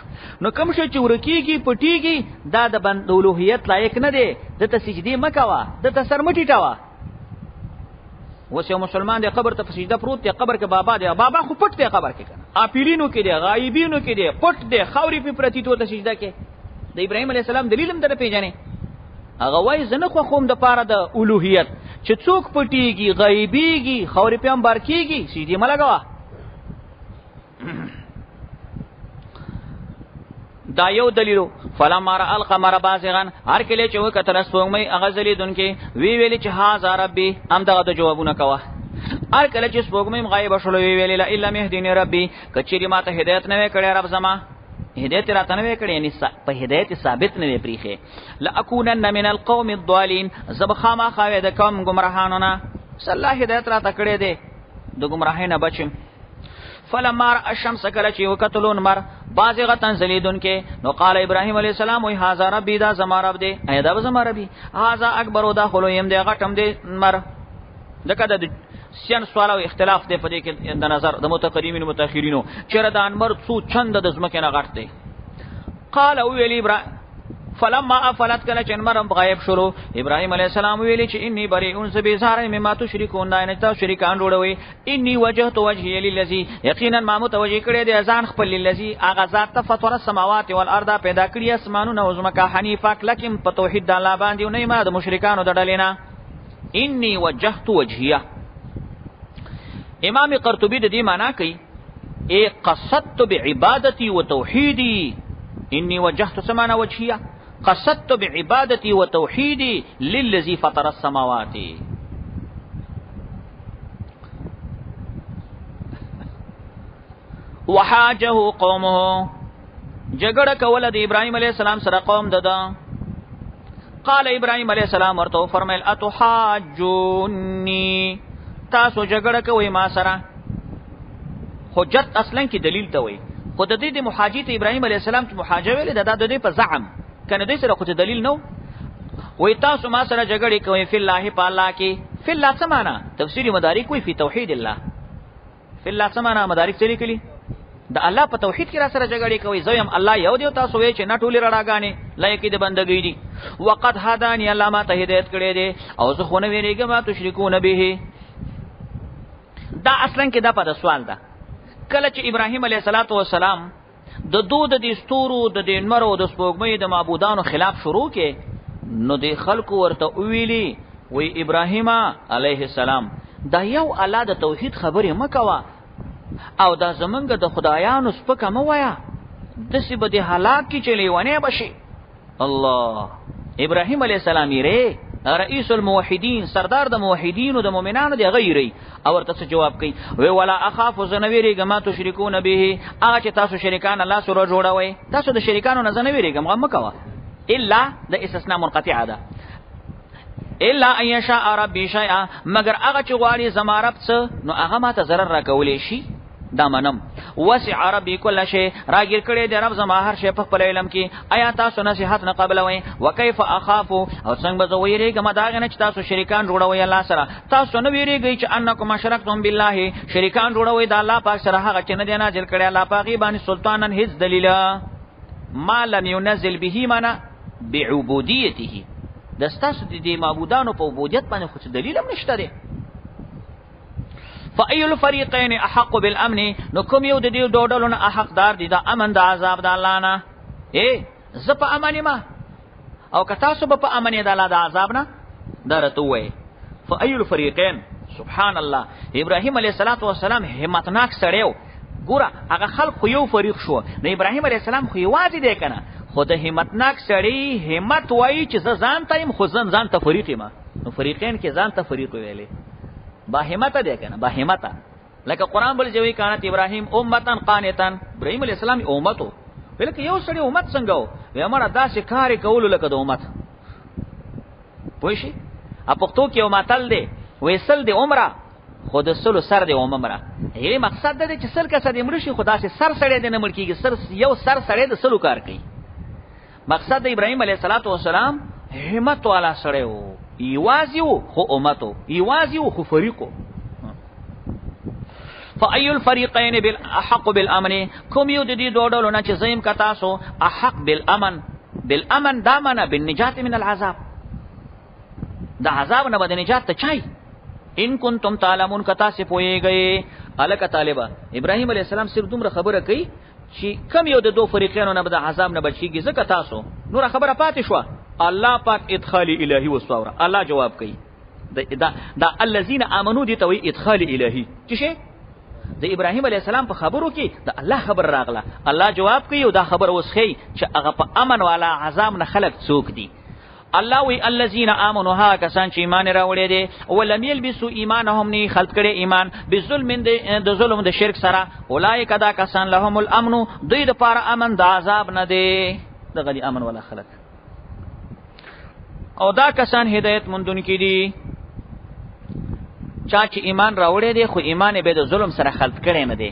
نو کوم شي چې ورکیږي پټیږي دا د بند الوهیت لایق نه دی د ته سجدي مکوا د ته سرمټی ټاوا وسه مسلمان دی قبر ته سجده پروت دی قبر کې بابا دی بابا خو پټ دی قبر کې کنه اپیلینو کې دی غایبینو کې دی پټ دی خوري په پرتی ته سجده کې د ابراهیم علیه السلام دلیل هم در پیژنې هغه وای زنه خو خوم د پاره د الوهیت چې څوک پټیږي غیبیږي خوري پیغمبر کیږي سیدی ملګوا دا یو دلیلو. فلما را القمر بازغا هر کله چې وکتل سپوږمۍ هغه ځلیدونکې وی چې هاذا ربي هم دغه د جوابونه کوه. هر کله چې سپوږمۍ غایب شول وی لا الا مهدینی ربي کچری ماته هدایت نه کړی رب زما هدایت راته نه کړی یعنی په هدایت ثابت نه پریخه. لاکونن من القوم الضالين زبخما خاوی د قوم گمراهانو نه صلی الله هدایت راته کړی دی د گمراهۍ نه بچم. فلما را الشمس کله چې وکتلون مر بازغتن زلیدون کې نو قال ابراهيم عليه السلام وی هاذا ربي دا زما رب دی ایدا زما ربي هاذا اکبر داخلو يم دی غټم دی مر دغه د سین سوال او اختلاف دی په دې کې د نظر د متقدمین او متأخرینو چیرې د انمر څو چند د زمکه نه غټ دی. قال ویلی ابراهيم فلما افلت کله چې انمرم غایب شروع ابراهيم عليه السلام ویلی چې انی بریئون سبیزار مما تشركون دا نه تاسو شریکان جوړوي. انی وجهت وجهي للذي یقینا ما متوجه کړی دی ځان خپل للذي اغه ذات فطر السماوات والارض پیدا کړی اسمانونه او زمکه حنیفه لکم په توحید د الله باندې نه ما د مشرکانو د ډلینا. انی وجهت وجهيه امام قرطبی د دې معنا کوي ای قصدت بعبادتي وتوحيدي. انی وجهت سمانا وجهيه قصدت بعبادتي وتوحيدي للذي فطر السماوات. وحاجه قومه جګړه کوله د ابراهيم عليه السلام سره قوم ددا. قال ابراهيم عليه السلام ورته فرمایل اتحاجوني تاسو جګړه کوي ما سره. حجت اصلا کې دلیل ته وي خود دې د محاجیت ابراهيم عليه السلام چې محاجه ویل د دې په زعم کنه دې سره خو دلیل نو وي تاسو ما سره جګړه کوي فی الله په الله کې. فی الله څه معنا تفسیری مدارک وی فی توحید الله. فی الله څه معنا مدارک څه لیکلي د الله په توحید کې را سره جګړه کوي زویم الله یو دی تاسو وی چې نه ټولې رڼاګانې لایق دې بندګی دي. وقد هدانی الله ما ته هدایت کړی دی او زه خو نه ویریږم ما تشركون به. دا اصلا کې دا په سوال ده کله چې ابراهيم عليه السلام د دود د ستورو د دینمرو د سپوږمۍ د معبودانو خلاف شروع کې نو د خلکو ورته ویلي وی ابراهيم عليه السلام دا یو الله د توحید خبرې مکوا او دا زمونږ د خدایانو سپکه مو وایا دسی به د هلاک کې چلی ونه بشي. الله ابراهيم عليه السلام یې رئیس الموحدین سردار د موحدین او د مؤمنانو دی غیری او ورته جواب کوي وی ولا اخاف زنویریګه ما تشركون به هغه چې تاسو شریکان الله سره جوړوي تاسو د شریکانو نه زنویریګه غم مکوا الا د استثناء منقطع ده الا ان يشاء ربي شيئا مگر هغه چې غواړي زما رب څه نو هغه ما ته ضرر راکولې شي دا منم. وسع ربي كل شيء راګر کړي د رب زما هر شی په خپل علم کې آیا تاسو نصيحت نه قبلوي وكيف اخاف او څنګه به ویریږم دا غنه چې تاسو شریکان جوړوي الله سره تاسو نه ویریږئ چې انکم اشرکتم بالله شریکان جوړوي د الله پاک سره هغه چې نه دی نازل کړي الله پاک باندې سلطانن هیڅ دلیل ما لم ينزل به معنا بعبوديته دستاسو د معبودانو په عبودیت باندې خو دلیل هم نشته دی. فأي الفريقين احق بالامن نو کوم یو د دې ډوډلونو حقدار دي د امن د عذاب د الله نه. ز په امن ما او که تاسو په امن د الله د عذاب نه درته وای. فأي الفريقين سبحان الله ابراهيم عليه السلام همتناک سړیو ګوره هغه خلق یو فریق شو نو ابراهيم عليه السلام خو یوازې دی کنه خود همتناک سړی همت وای چې ځان تایم خو ځان ته فریق ما نو فریقین کې ځان ته فریق ویلې با همت دی کنه با همت لکه قران بل جوی کانت ابراهيم امتن قانتن ابراهيم عليه السلام امته ولکه یو سړی امت څنګه و امر داسې کاری کول لکه د امت پوښي اپختو کې یو ماتل دی وېسل دی عمره خود سلو سر دی عمره یې مقصد دی چې سل کسه دی مرشي خدا سي سر سړی دی نه ملکیږي سر یو سر سړی د سلو کار کوي. مقصد د ابراهيم عليه السلام همت والا سړی وو یوازیو خو امتو یوازیو خو فریقو. فأي الفريقين بالحق بالامن کوم یو د دې دوه ډولو نه چې زیم کتا سو احق بالامن دامنه بالنجات من العذاب د عذاب نه بد نجات ته چای. ان کنتم تعلمون کتا سي پويږي الک طالبہ ابراهيم عليه السلام صرف دومره خبره کوي چې کم یو د دوه فریقینو نه بد عذاب نه بچيږي زکه تاسو نور خبره پاتې شو الله پاک ادخال الهي وسوره الله جواب کوي دا الذين امنوا دي توي ادخال الهي چې د ابراهيم عليه السلام په خبرو کې د الله خبر راغله. الله جواب کوي او دا خبر وسخي چې هغه په امن والا عذاب نه خلق څوک دي. الله وی الذين امنوا ها کسان چې ایمان راوړي دي ولم يلبسوا ایمانهم ني خلق کړي ایمان بظلم د ظلم د شرک سره اولئک دا کسان لهم الامن دوی د پاره امن د عذاب نه دي. دغه دي امن والا خلق او دا کسان هدایت مندون کې دي چا چې ایمان راوړی دی خو ایمان به د ظلم سره خلط کړی نه دی.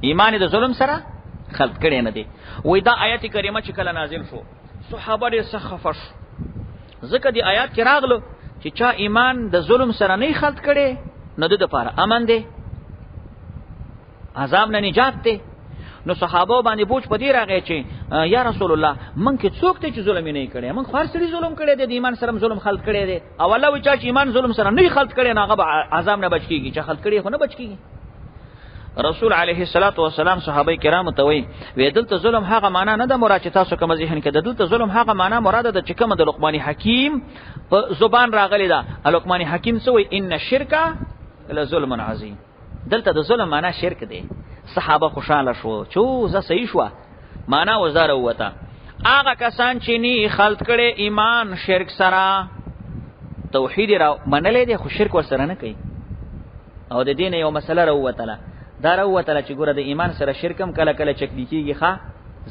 ایمان د ظلم سره خلط کړی نه دی. وای دا آیت کریمه چې کله نازل شو صحابه یې سخفش ځکه دی آیات کې راغلو چې چا ایمان د ظلم سره نه خلط کړي نه د لپاره امن دی عذاب نه نجات دی. نو صحابه باندې بوج پدې راغی چې یا رسول الله من کې څوک ته چې ظلم نه کړي من خار سړي ظلم کړي دی د ایمان سره ظلم خلط کړي دی او الله وی چې ایمان ظلم سره نه خلط کړي نه هغه عذاب نه بچ کیږي چې خلط کړي خو نه بچ کیږي. رسول علیه الصلاۃ والسلام صحابه کرام ته وی دلته ظلم هغه معنا نه د مراد چې تاسو کوم ذهن کې دلته ظلم هغه معنا مراد د چې کوم د لقمان حکیم په زبان راغلی دا. لقمان حکیم سوی ان الشرک لظلم عظیم. دلته د ظلم معنا شرک دی. صحابه خوشاله شو چې زه صحیح شو معنا وزاره وته. هغه کسان چې ني خلط کړي ایمان شرک سره توحید را منلې دي خو شرک ورسره نه کوي او د دین یو مسله راوته دا راوته چې ګوره د ایمان سره شرکم کله کله چکلی کیږي ښا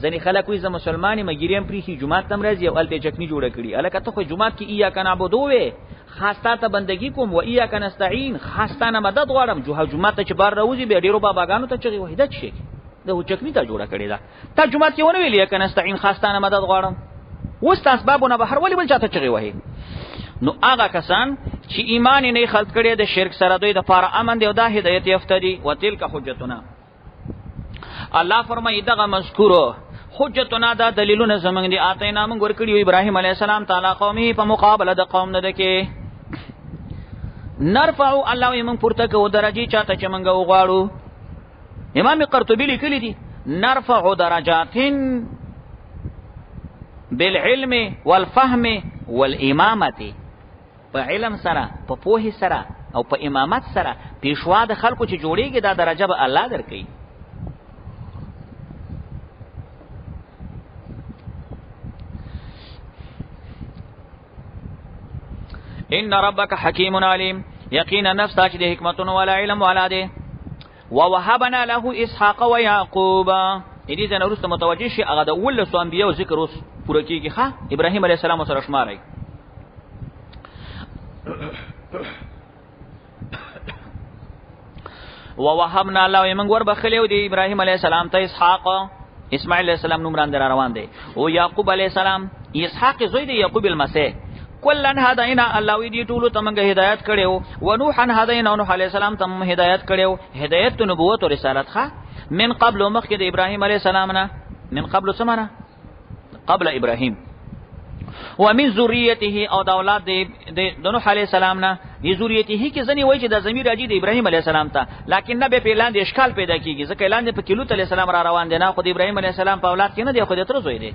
ځنې خلک وي ز مسلمانې مګریم پریخي جمعه تم راځي او الته چکنی جوړه کړي الکه ته خو جمعه کې ایا کنه عبادو وې خاصه ته بندگی کوم و ایا کنه استعين خاصه نه مدد غواړم جمعه ته چې بار راوځي به ډیرو باباګانو ته چغي وحدت شي د چکنی ته جوړه کړي دا ته جمعه کې ونه ویلې کنه استعين خاصه نه مدد غواړم وست اسبابونه بهر ولې بل چاته چغي وهي. نو هغه کسان چې ایمان نه خلط کړي د شرک سره دوی د پاره امن دی او د هدایت یافتدي وتلک حجتنا. الله فرمایي دغه مذکورو حجتنا دا دلیلونه زمنګ دي اتینا موږ ورکړي ابراهیم علیه السلام تعالی قومه په مقابله د قوم نه دکې نرفع الله یې موږ پورته کو درجه چاته چې موږ وغواړو. امام قرطبی لیکلی دي نرفع درجات بالعلم والفهم والامامه په علم سره په پوهه سره او په امامت سره پیشوا د خلکو چې جوړیږي دا درجه به الله درکړي. ان ربک حکیم علیم یقینا نفس چې د حکمتونو ولا علم ولا ده ووهبنا له اسحاق ويعقوب. دې ځنه ورسته متوجه شي هغه د ولس انبیو ذکر اوس پوره کیږي ښا ابراهیم علیه السلام سره شمارای ووهبنا له من ور بخلیو دی ابراهیم علیه السلام ته اسحاق اسماعیل علیه السلام نوم راندر روان دی او یعقوب علیه السلام اسحاق زوی دی یعقوب المسیح کلن هداینا الله وی دی ټول ته موږ هدایت کړو و نوح هداینا نوح علیه السلام ته هدایت کړو هدایت نبوت او رسالت ښا من قبل مخکې د ابراهیم علیه السلام نه من قبل سمانه قبل ابراهیم ومن ذریته او د اولاد د نوح علیه السلام نه دی ذریته کې ځنی وای چې د زمیر راځي د ابراهیم علیه السلام ته لیکن نه به په لاندې اشکال پیدا کیږي ځکه لاندې په کلوت علیه السلام را روان دي نه خو د ابراهیم علیه السلام په اولاد کې نه دی خو د تر زوی دی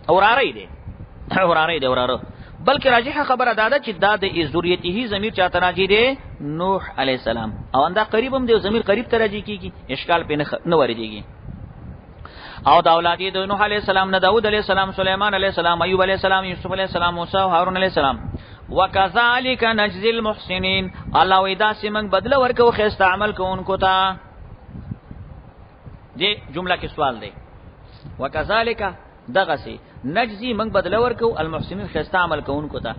اوراره دی اوراره بلکې راجحه خبره داده چې دا د ذریته ضمیر چاته راځي دی نوح علیه السلام او انده قریب هم دی ضمیر قریب ته راځي کیږي اشکال په نه وریږي. او د اولاد د نوح علیه السلام نه داوود علیه السلام سليمان علیه السلام ایوب علیه السلام یوسف علیه السلام موسی او هارون علیه السلام وکذالک نجزی المحسنین. الله ودا سیمن بدله ورکو خسته عمل کوونکو ته. دې جمله کې سوال دی وکذالک دغه سي نجزی من بدله ورکو المحسنین خسته عمل کوونکو ته.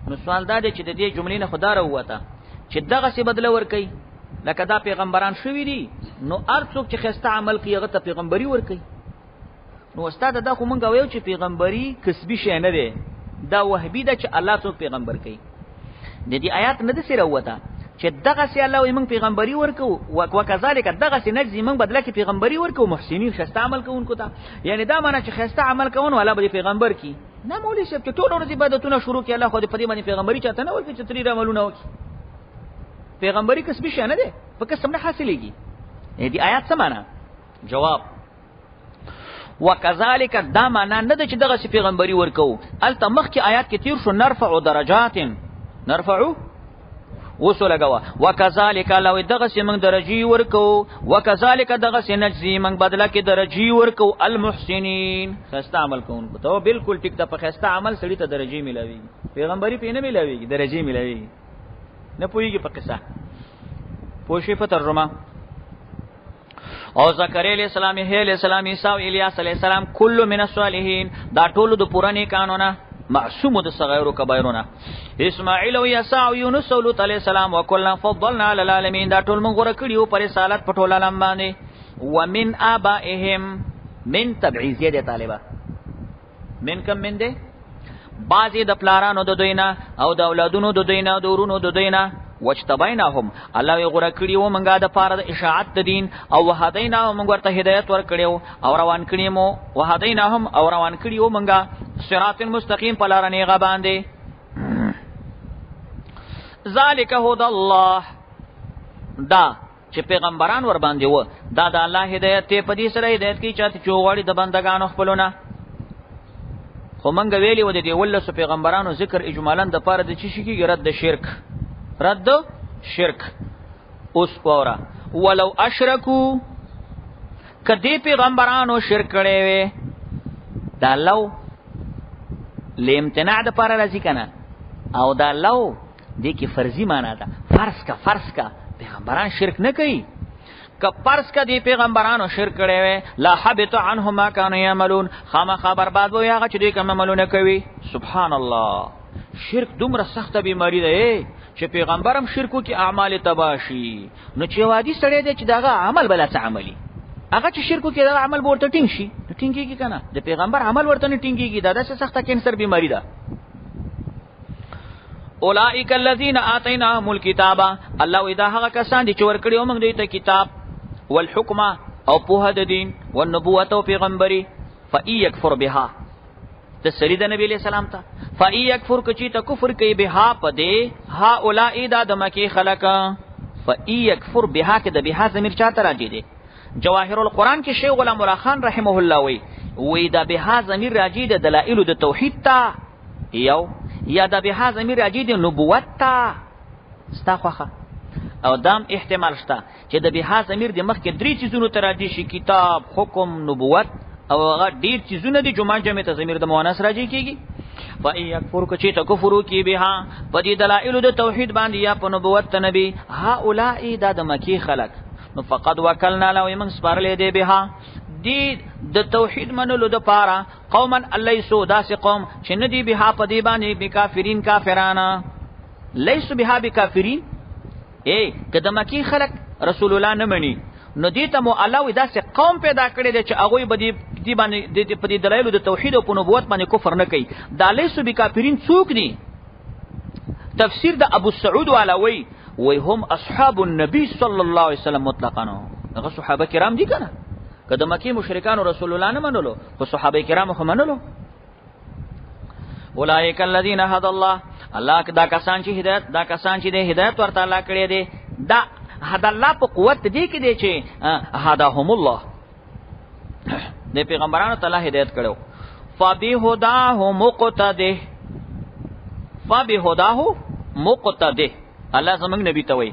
نو سوال دا دی چې د دې جملې نه خدا راوته چې دغه سي بدله ورکي لکه دا پیغمبران شوی دي نو ارڅوک چې خسته عمل کوي هغه ته پیغمبري ورکي. نو استاد دا خو مونږ وایو چې پیغمبري کسبي شی نه دی دا وهبي ده چې الله څوک پیغمبر کوي. د دې آیات نه د سره وته چې دغه سي الله یې مونږ پیغمبري ورکو وکذالک دغه سي نجزي مونږ بدله کې پیغمبري ورکو محسنین خسته عمل کوونکو ته. یعنی دا معنی چې خسته عمل کوون ولا به پیغمبر کی نه مولوی صاحب چې ټول ورځ عبادتونه شروع کړي الله خو دې په دې باندې پیغمبري چاته نه ورکړي چې تری عملونه وکړي. پیغمبري کسبي شی نه ده په کسب نه حاصلېږي. دې آیات څه معنی؟ جواب وکذالک دا معنا نه ده چې دغه پیغمبري ورکو. الته مخکې آیات کې تیر شو نرفع درجات نرفع اوس لګوا وکذالک لو دغه سیمن درجی ورکو وکذالک دغه سنجزی من بدله کې درجی ورکو المحسنین خسته عمل کوونکو ته بالکل ټیک ته په خسته عمل سړی ته درجی ملاوي پیغمبري پینې ملاوي درجی ملاوي نه پويږي په قصه پوښي په ترجمه او زکریا علیہ السلام علیہ السلام عیسی او الیاس علیہ السلام کل من الصالحین دا ټول د پرانی قانونا معصوم د صغیر او کبیرونه اسماعیل او یسع او یونس او لوط علیہ السلام وکلنا فضلنا علی العالمین دا ټول موږ غره کړیو پر رسالت په ټول عالم باندې ومن آبائهم من تبعیضیه د طالبہ من کم من ده بعضی د پلارانو د دوینا او د اولادونو د دوینا د ورونو د دوینا وجتبیناهم الله یې غره کړیو موږ د پاره د اشاعت د دین او وهدیناهم موږ ورته هدایت ور کړیو او روان کړیمو وهدیناهم او روان کړیو موږ صراط مستقیم په لار نه غباندې ذالک هدى الله دا چې پیغمبران ور باندې و دا د الله هدایت ته په دې سره هدایت کی چاته چوغړی د بندگانو خپلونه خو منګ ویلی و د دې ولس پیغمبرانو ذکر اجمالاً د پاره د چی شي رد شرک رد شرک اوس پورا ولو اشرکو کدی پیغمبرانو شرک کړي وي دا لو لامتناع د پاره راځي کنه او دا لو دې کې فرضي معنا ده فرض کا پیغمبران شرک نه کوي که فرض کا دی پیغمبرانو شرک کړي وي لا حبط عنهم ما كانوا يعملون خامخا برباد وي هغه چې دوی کوم عملونه کوي سبحان الله شرک دومره سخته بیماری ده چې پیغمبرم شرکو کې اعمال تباشي نو چې وادي سړی دی چې داغه عمل بلا څه عملي هغه چې شرکو کې داغه عمل ورته ټینګ شي ټینګيږي کنه د پیغمبر عمل ورته نه ټینګيږي دا څه سخته کینسر بیماری ده اولئک الذین آتیناهم الکتاب الله اذا هغه کسان دي چې ورکړیو موږ دوی ته کتاب والحکم او په د دین والنبوت او پیغمبري فای یکفر بها تسری د نبی علیہ السلام ته فای یکفر کچی ته کفر کوي بها پدې ها اولئک د مکی خلق فای یکفر بها کې د بها ضمیر چاته راځي دي جواهر القرآن کې شیخ غلام الله خان رحمه الله وی دا بها ضمیر راځي د دلائل د توحید ته یو یا د بها ضمیر راځي د نبوت ته استغفر او دام احتمال شته چې د بها ضمیر د مخ کې درې چیزونو ته راځي شي کتاب حکم نبوت او هغه ډیر چیزونه دي جمع ته ضمیر د مؤنث راځي کیږي فای یکفر کچی ته کفر کی بها په دې دلائل د توحید باندې یا په نبوت ته نبی ها اولئک د مکی خلق نو فقد وکلنا له من سپارلې دی بها دی د توحید منلو د پاره قوما الیسو داس قوم چې ندی بها په دې باندې بکافرین کافرانا لیسو بها بکافرین کده مکی خلق رسول الله نه مني نو دې ته مو الله ودا سه قوم پیدا کړی دی چې هغه به دې باندې په دې دلایل د توحید او په نبوت باندې کفر نه کوي دا لیسو بکافرین څوک دي تفسیر د ابو سعود علوی وی هم اصحاب النبي صلی الله علیه وسلم مطلقاً هغه صحابه کرام دي کنه کده مکی مشرکان رسول الله نه منلو خو صحابه کرام خو منلو اولئک الذین هدى الله دا کسان چې هدایت دا کسان چې د هدایت ورته الله کړی دی دا هدا الله په قوت دی کې دی چې هداهم الله د پیغمبرانو تعالی هدایت کړو فبهداه مقتده الله زمنګ نبی ته وای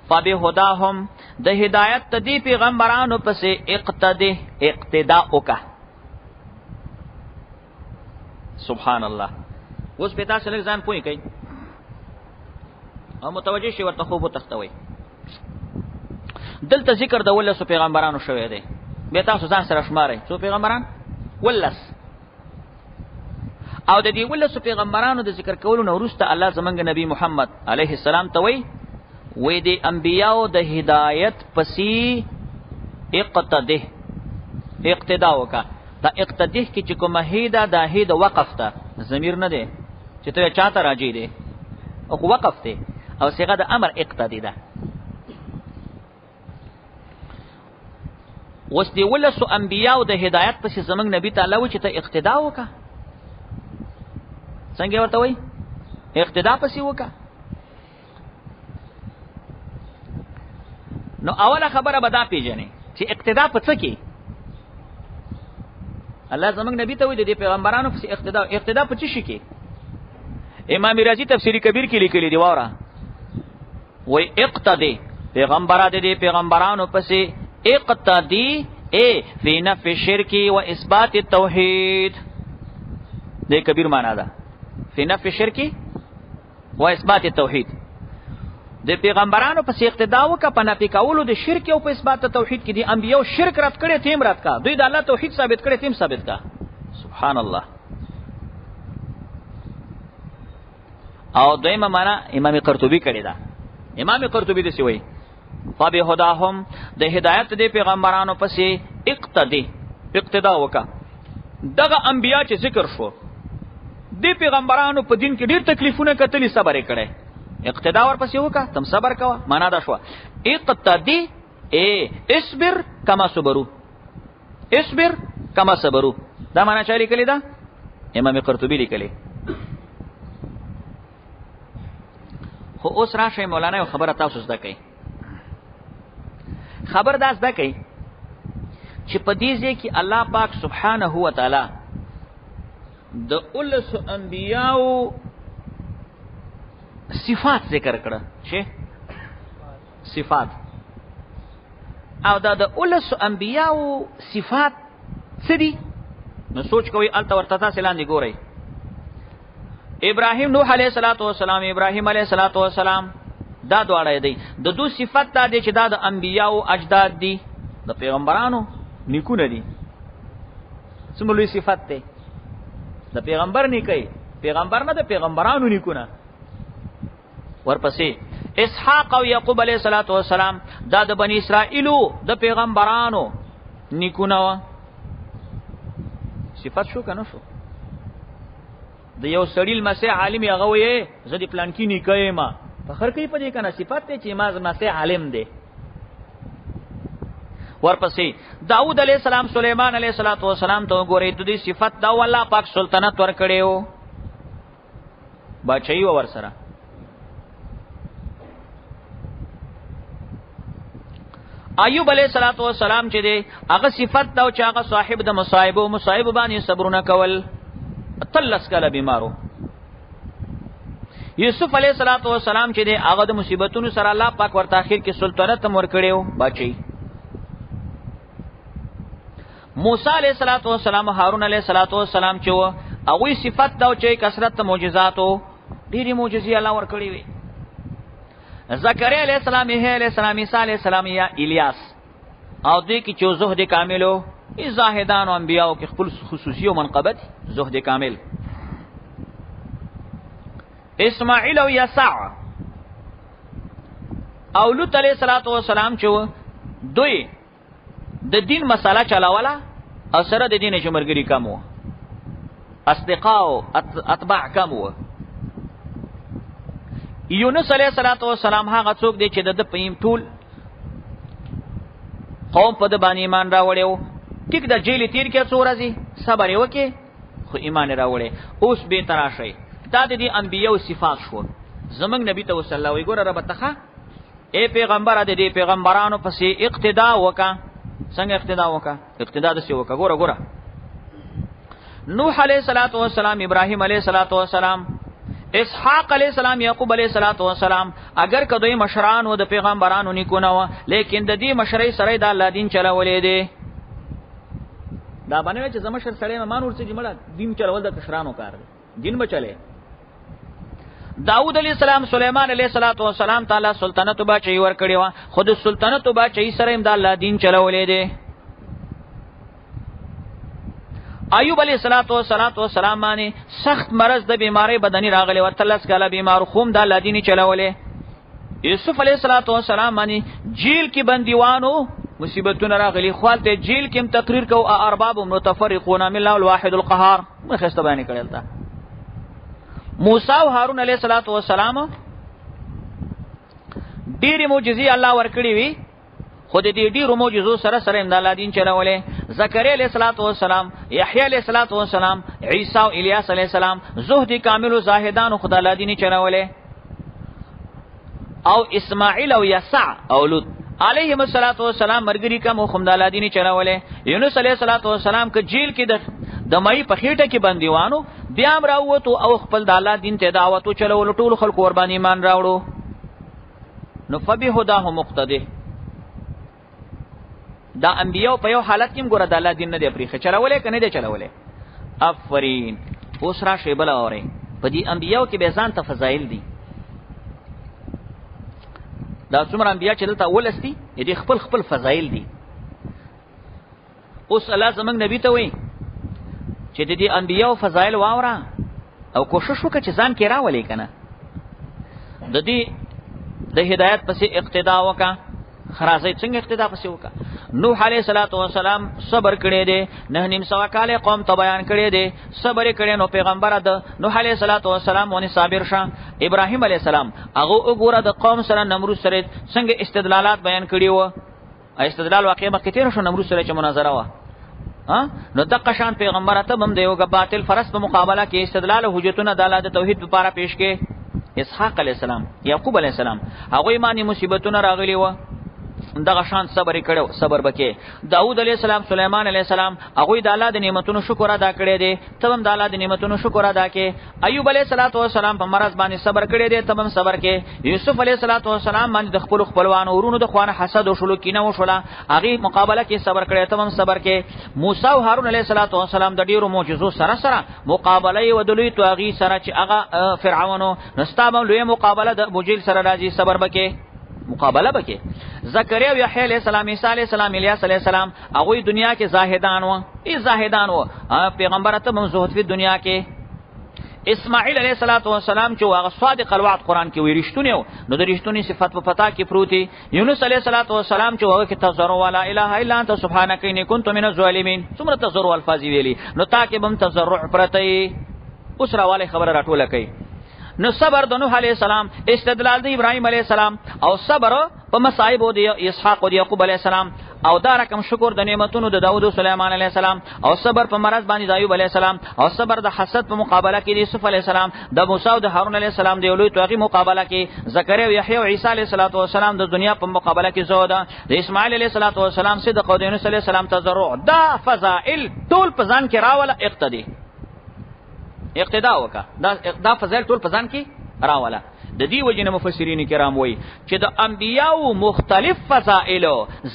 فبهداهم د هدایت ته دی پیغمبرانو پسې اقتداء وکا سبحان الله اوس په تاسو لږ ځان پوي کوي او متوجه شي ورته خوب تختوي دلته ذکر د ولس پیغمبرانو شوی دی به تاسو ځان سره شمارئ څو پیغمبران ولس او د دې ولس پیغمبرانو د ذکر کولو نو وروسته الله زمونږ نبی محمد علیه السلام ته وی د انبیاو د هدایت پسې اقتدا وکا دا اقتدا کې چې کومه هدا د هدا وقف ته ضمیر نه دی چې ته چاته راځي دی او وقف دی او صيغه د امر اقتدی ده وس دی ولسو انبیاو د هدایت پسې زمونږ نبی تعالی و چې ته اقتدا وکا څنګه ورته وای اقتدا پسې وکا نو اوله خبره به دا پیژنې چې اقتدا په څه کې الله زمونږ نبی ته وای د پیغمبرانو پسې اقتدا په څه شي کې امام رازی تفسیری کبیر کې لیکلی دی واره وی اقتدی پیغمبرات دی پیغمبرانو پسې اقتدی فی نفی الشرک و اثبات التوحید دی کبیر معنا ده فی نفی الشرک و اثبات التوحید د پیغمبرانو پسې اقتدا وکړه په نفي کولو د شرک او په اثبات توحید کې دي انبیو شرک رد کړي تیم رد کا دوی د الله توحید ثابت کړي تیم ثابت کا سبحان الله او دویمه معنا امام قرطبي کړي دا امام قرطبي دې وایي فبهداهم د هدایت د پیغمبرانو پسې اقتدا وکړه دغه انبیا چې ذکر شو د پیغمبرانو په دین کې ډیر تکلیفونه کتلی صبر یې کړي اقتدا ور پسې وکا تم صبر کوا معنا دا شو اقتدی اصبر کما صبرو اصبر کما صبرو دا معنا چا لیکلی دا امام قرطبی لیکلی خو اوس راشه مولانا یو خبره تاسو زده کئ خبر دا زده کئ چې په دې ځای کې الله پاک سبحانه و تعالی د اولس انبیاء صفات ذکر کړه چې صفات او دا د اولس انبیاء صفات څه دي نو سوچ کوئ الته ورته تاسو لاندې ګورئ ابراهیم نوح علیه السلام ابراهیم علیه السلام دا دواړه دي د دو صفات دا دي چې دا د انبیاء او اجداد دي د پیغمبرانو نیکونه دي څومره لوی صفات ده د پیغمبر نیکي پیغمبر نه د پیغمبرانو نیکونه ورپسې اسحاق او یعقوب علیه السلام دا د بنی اسرائیلو د پیغمبرانو نیکونه صفات شو کنه شو د یو سړی مسیح عالم هغه وې زه د پلان کې نیکه ما فخر کوي په دې کنه صفات ته چې ما مسیح عالم دی ورپسې داوود علیه السلام سليمان علیه السلام ته وګورئ د دې صفات دا الله پاک سلطنت ور کړیو بچي ور سره ایوب علیہ السلام چې دی هغه صفت دا چې هغه صاحب د مصائب باندې صبرونه کول تلس کله بیمارو یوسف علیہ السلام چې دی هغه د مصیبتونو سره الله پاک ورته اخر کې سلطنت مور کړیو بچي موسی علیہ السلام هارون علیہ السلام چې و هغه صفت دا چې کثرت معجزاتو ډېری معجزې الله ور کړې وي زکریا علیہ السلام عیسی علیہ السلام یا الیاس او دې کې چې زهد کاملو زاهدان او انبیاء کې خپل خصوصي او منقبت زهد کامل اسماعیل او یسع او لوط علیہ السلام چې دوی د دین مساله چلاوله او سره د دین جمرګری کمو اصدقاء او اتباع کمو یونس علیہ السلام هغه څوک دی چې د پیم ټول قوم په د باندې ایمان راوړیو ټیک د جیل تیر کې څو ورځې صبر وکي خو ایمان راوړی اوس به تراشي دا د دې انبیو صفات شو زمنګ نبی ته صلی الله علیه و سلم ربته اے پیغمبر د دې پیغمبرانو پسې اقتدا وکا څنګه اقتدا وکا اقتدا د څه وکا ګوره نوح علیہ السلام ابراهیم علیہ السلام اسحاق علیہ السلام یعقوب علیہ السلام اگر کدوې مشران و د پیغمبرانو نیکونه و لیکن د دې مشرۍ سره د الله دین چلولې دي دا باندې چې زمشر سره مان ورته جمله دین چلول د کشرانو کار دی دین بچلې داود علیہ السلام سليمان علیہ السلام تعالی سلطنت با چي ور کړی و خود سلطنت با چي سره د الله دین چلولې دي ایوب علیہ السلام باندې سخت مرض د بیماری بدنی راغلی و تلس کاله بیمار خوم د الله دین چلولې یوسف علیہ السلام باندې جیل کې بندیوانو مصیبتونه راغلی خپلته جیل کې تقریر کو ارباب متفرقون من الله الواحد القهار مخسته باندې کړل تا موسی او هارون علیہ السلام ډېری معجزې الله ورکړي وي خود دې ډېرو معجزو سره د الله دین چلولې زکریا علیہ السلام یحیی علیہ السلام عیسی او الیاس علیہ السلام زهد کامل او زاهدان خدای الله دین چلولې او اسماعیل او یسع او لوط علیهم السلام مرګری کا مخم د الله دین چلولې یونس علیہ السلام ک جیل کې د مې په خېټه کې بندیوانو بیا راوته او خپل د الله دین ته دعوت چلول ټول خلکو ور باندې ایمان راوړو نو فبهداه مقتده. دا انبیاء په یو حالت کې ګوره د الله دین نه دی پریخه چلولې کنه دی چلولې. افرین اوس را شی بل اوري په دې انبیاء کې به ځان ته فضایل دي. دا څومره انبیاء چې دلته ولستی دې خپل خپل فضایل دي. اوس الله زمنګ نبی ته وایي چې د دې انبیاء فضایل واوره او کوشش وکړه چې ځان کې راولې کنه. د دې د هدایت پسې اقتدا وکړه. خرازی څنګه اقتدا پسې وکړه؟ نوح علیه السلام صبر کړی دی، 9.5 کال قوم ته بیان کړی دی، صبر کړی نو پیغمبر د نوح علیه السلام ونی صابر شه. ابراهیم علیه السلام هغه وګوره د قوم سره نمرود سره څنګه استدلالات بیان کړی وو. استدلال واقع مخکې تیر شو نمرود سره چې مناظره وه. نو دغه شان پیغمبر ته هم د یو باطل فرس په مقابله کې استدلال او حجتونه د الله د توحید لپاره پیش کړي. اسحاق علیه السلام، یعقوب علیه السلام هغه باندې مصیبتونه راغلي وو، دغه شان صبر کړو، صبر بکې. داوود علیه السلام، سليمان علیه السلام هغه د الله د نعمتونو شکر ادا کړی دی، تم د الله د نعمتونو شکر ادا کې. ایوب علیه السلام په مرض باندې صبر کړی دی، تم صبر کې. یوسف علیه السلام باندې د خپل خپلوانو ورونو د خوانه حسد او شلو کینه وشوله، هغه مقابله کې صبر کړی، تم صبر کې. موسی او هارون علیه السلام د ډیرو معجزو سره مقابله و د لوی توغی سره چې هغه فرعونو نستابه لوی مقابله د بوجیل سره راځي، صبر بکې، مقابله بکې. زکریا او یحیی علیہ السلام، عیسی علیہ السلام، الیاس علیہ السلام هغه دنیا کې زاهدان وو، زاهدان وو. پیغمبر ته زهد په دنیا کې. اسماعیل علیہ السلام چې هغه صادق الوعد قران کې وی رښتونی و، نو د رښتونی صفات په پتا کې پروتي. یونس علیہ السلام چې هغه کې تزرع ولا اله الا انت سبحانك انی كنت من الظالمین، څومره تزرع الفاظ ویلي، نو تا کې بم تزرع پرته. اوس راواله خبره راټوله کوي. نو صبر د نوح علیہ السلام، استدلال د ابراهیم علیہ السلام، او صبر په مصائب د اسحاق او یعقوب علیہ السلام، او دا رقم شکر د نعمتونو د داوود او سليمان علیہ السلام، او صبر په مرض باندې د ایوب علیہ السلام، او صبر د حسد په مقابله کې د یوسف علیہ السلام، د موسی او د هارون علیہ السلام د لوی توغی مقابله کې. زکریا او یحیی او عیسی علیہ السلام د دنیا په مقابله کې زهد، د اسماعیل علیہ السلام صدق او د یونس علیہ السلام تضرع. دا فضائل ټول په ځان کې راوله اقتدا وکا. دا فضائل ټول په ځان کې راوله. د دې وجنه مفسرین کرام وایي چې د انبیاو مختلف فضائل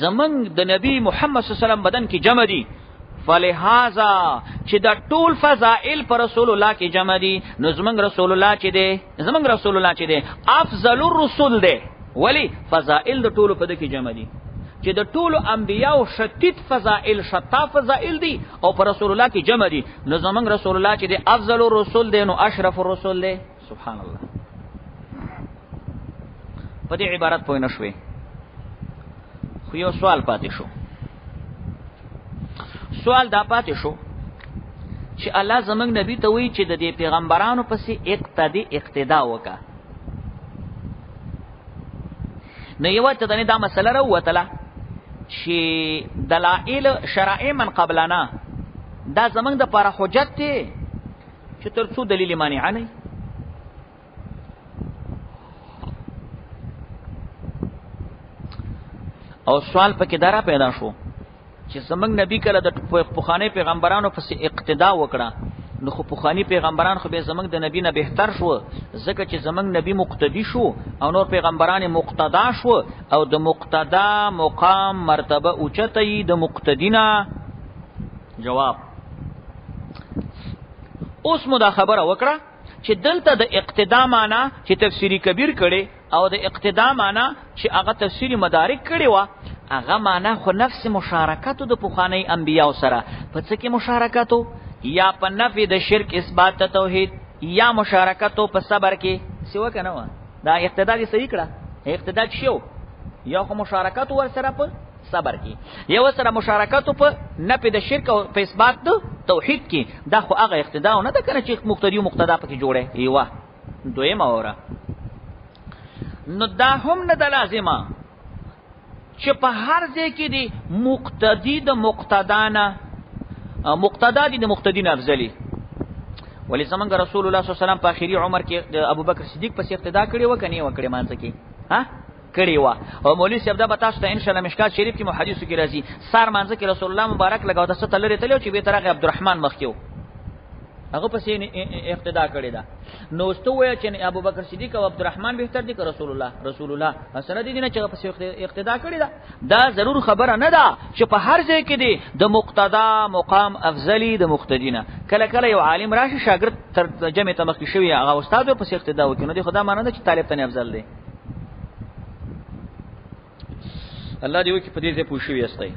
زمنګ د نبی محمد صلی الله علیه وسلم بدن کې جمع دي، فلهذا چې د ټول فضائل پر رسول الله کې جمع دي، نو زمنګ رسول الله چې دی افضل الرسل دی. ولی فضائل د ټولو په دې کې جمع دي، چې د ټولو انبیاو شتا فضائل دي او پر رسول الله کې جمع دي، نو زمنګ رسول الله چې دی افضل الرسل دی، نو اشرف الرسل دی. سبحان الله. په دې عبارت پوه نه شوي، خو یو سوال پاتې شو. سوال دا پاتې شو چې الله زمنګ نبی ته وایي چې د دې پیغمبرانو پسې اقتدا وکړه. نو یو ته دا مسله راووتله چې دلائل شرعی من قبلنا دا زمنګ د پاره حجت دی چې تر څو دلیل مانع نه. او سوال پکې دارا پیدا شو چې زمنګ نبی کله د پوخانه پیغمبرانو پسې اقتدا وکړه، نو خو پوخانی پیغمبران خو به زمنګ د نبی نه بهتر شو، ځکه چې زمنګ نبی مقتدی شو او نور پیغمبران مقتدا شو، او د مقتدا مقام مرتبه اوچته ای د مقتدینا. جواب اوس مو دا خبره وکړه چې دلته د اقتدا معنا چې تفسیری کبیر کړي او د اقتدا معنا چې هغه تفسیری مدارک کړي وا، هغه معنا خو نفس مشارکت د پوخانی انبیاء سره. په څه کې مشارکت؟ یا په نفي د شرک اثبات توحید، یا مشارکت په صبر کې. سیوا کنه وا دا اقتدا دې صحیح کړه. اقتدا شو یا خو مشارکت ور سره په صبر کې، یو سره مشارکت په نفي د شرک او په اثبات د توحید کې. دا خو هغه اقتدا نه ده کنه چې مقتدی او مقتدا پکې جوړه. ایوه دویمه اوره. نو دا هم نه د لازمه چې په هر ځای کې دی مقتدی د مقتدانا، مقتدا دی د مقتدین افضلی. ولی زمونږ رسول الله صلی الله علیه وسلم په اخیری عمر کې د ابوبکر صدیق پسې اقتدا کړی و کني وکړي مانځ کې کړی و. او مولوی صاحب دا بتاست ته ان شاء الله مشکات شریف کې محدثو کې راځي سار مانځ کې رسول الله مبارک لګاو د ست لري تلو چې به طرغه عبدالرحمن مخکیو هغه پسې اقتدا کړی دا. نو استوې چې ابو بکر صدیق او عبدالرحمن بهتر دي که رسول الله حسن دي نه چې پسې اقتدا کړی دا ضرور خبره نه ده چې په هر ځای کې دی د مقتدا مقام افضلی د مقتدینا. کله کله یو عالم راشي شاګرد ترجمه ته مخکې شوی هغه استاد په پسې اقتدا وکړي نو خدا معنی ده چې طالب ته افضل دی. الله دې وکړي په دې ځای پوه شوي یاستئ.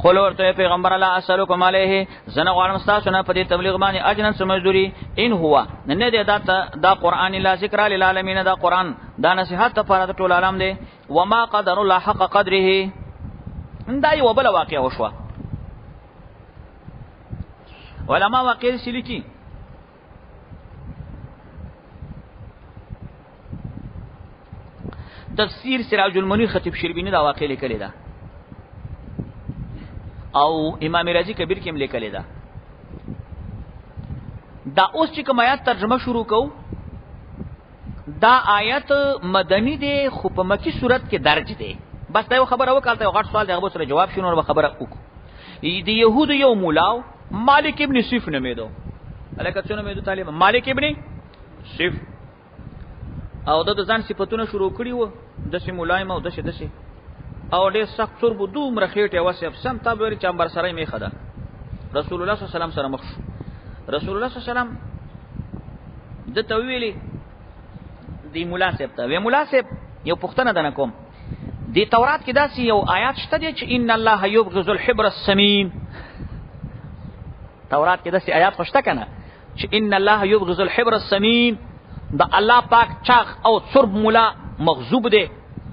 قول ورته پیغمبر الله اسلکم علیه زنه غوړم تاسو نه په دې تبلیغ باندې اجرن سمجدوري ان هو نه دې دا قران لا ذکر للعالمین دا قران دا نصيحت لپاره ټول عالم دی. وما قدر الله حق قدره دا یو بل واقع وشو علماء واقع سلیکی تفسیر سراج المنیر خطیب شربینی دا واقع لیکلی دا او امام رازی کبیر کې هم لیکلی دا. دا اوس چې کوم آیات ترجمه شروع کو دا آیت مدنی دی خو په مکی صورت کې درج دی. بس دا یو خبره وکړه غټ سوال دی هغه سره جواب شونه او خبره وکړه. دی يهود یو مولاو مالک ابن سیف نمیدو الکه څونه نمیدو طالب مالک ابن سیف او د ځان صفاتونه شروع کړی وو د سی ملایم او د شه او ډېر سخت سر بو دومره خېټه وسه سم تابوري چمبر سره می خدا رسول الله صلی الله علیه وسلم سره مخ رسول الله صلی الله علیه وسلم د تویلی دی مناسب ته وی مناسب یو پښتنه دنه کوم دی تورات کې داسې یو آیات شته دی چې ان الله یبغض الحبر السمین. تورات کې داسې آیات خوشته کنه چې ان الله یبغض الحبر السمین د الله پاک چاغ او سرب مولا مغضوب دی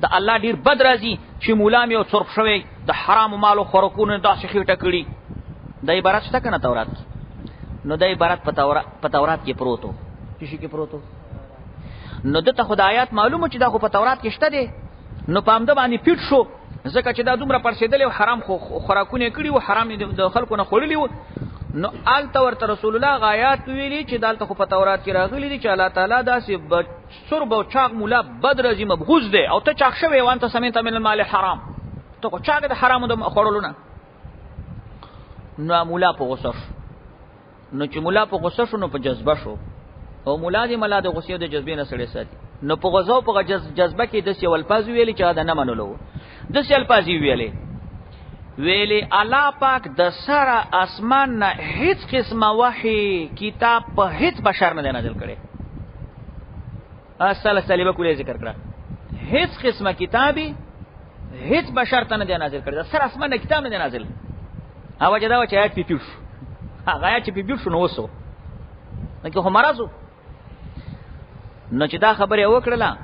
د الله ډیر بد راځي چې مولا مې او سرب شوی د حرام مالو خورکونه داسې خېټه کړي. د عبارت شته کنه تورات نو د عبارت په تورات کې پروتو چې کې پروتو نو دته خدایات معلومه چې دا خو په تورات کې شته دی نو پام ده باندې پیټ شو ځکه چې دا دومره پرسیدل او حرام خوراکونه کړي او حرام د خلکو نه خورلي وو. نو آل تورته رسول الله غایات ویلي چې دالته خو په تورات کې راغلي دي چې الله تعالی داسې سرب او چاغ مولا بد راځي مبغوز دی او ته چاغ شوی وانت سمینت من المال حرام ته کو چاغ د حرامو د خورلو نه. نو مولا په غوسه نو چې مولا په غوسه شو نو په جذبه شو او مولا دې ملا د غوسې د جذبې نه سړی ساتي نو په غوسه او په جذبه کې د سی الفاظ ویلي چې دا نه منلو د سی الفاظ ویلي الله پاک د سره اسمان نه هیڅ قسمه وحی کتاب په هیڅ بشر نه نازل کړي. اصل سلیبه کولې ذکر کړه هیڅ قسمه کتابي هیڅ بشر ته نه نازل کړي د سره اسمان نه کتاب نه نازل. او جدا چې آیت پیپیوش هغه آیت چې پیپیوش نو وسو نو همارازو نو چې دا خبره وکړه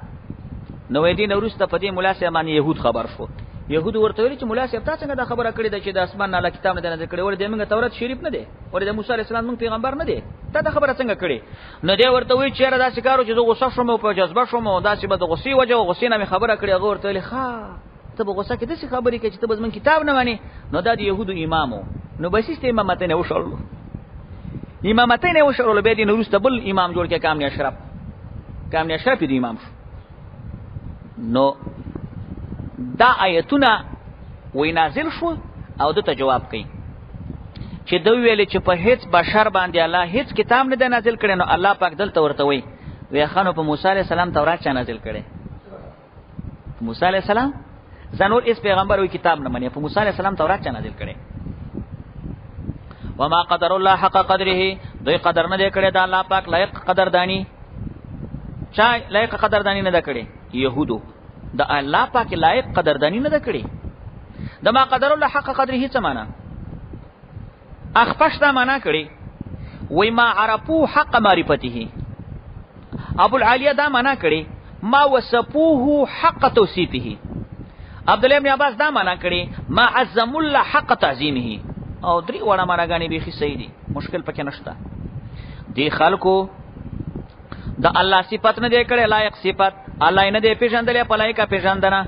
نو دې نورسته په دې مولا سره باندې يهود خبر شو. يهود ورته ویل چې مولا صاحب تاسو څنګه دا خبره کړې ده چې د اسمان نه کتاب نه نازل کړي ور دې موږ تورات شریف نه دی ور دې موسی علی السلام موږ پیغمبر نه دی ته دا خبره څنګه کړې. نو دې ورته وی چې را دا شکارو چې زه غوسه شوم او په جذبه شوم او دا چې به د غوسې وجه او غوسې نه خبره کړې هغه ورته ویل ښا ته به غوسه کې د څه خبرې کې چې ته بزمن کتاب نه مانی. نو دا د يهودو امامو نو بسیست امامت نه وشړل امامت نه وشړل به دې نو رسته بل امام جوړ کې کام نه اشرف دې امام شو. نو دا آیتونه وی نازل شو او دته جواب کوي چې دوی ویل چې په هیڅ بشر باندې الله هیڅ کتاب نه دی نازل کړي. نو الله پاک دلته ورته وی خانو په موسی علی السلام تورات چا نازل کړي. موسی علی السلام زنور اس پیغمبر وی کتاب نه مني په موسی علی السلام تورات چا نازل کړي. وما قدر الله حق قدره دوی قدر نه دی کړي دا الله پاک لایق قدردانی چا لایق قدردانی نه دی کړي. يهودو د الله پاک لایق قدردانی نه دی کړي. د ما قدر الله حق قدره څه معنا اخفش دا معنا کړي وای ما عرفو حق معرفته. ابو العالیه دا معنا کړي ما وصفوه حق توصیفه. عبد الله ابن عباس دا معنا کړي ما عظم الله حق تعظیمه. او درې وړه معناګانې به صحیح دي مشکل پکې نشته. دی خلکو د الله صفات نه دی کړي لایق صفات الله نه دی پیژندل په لایق پیژندنه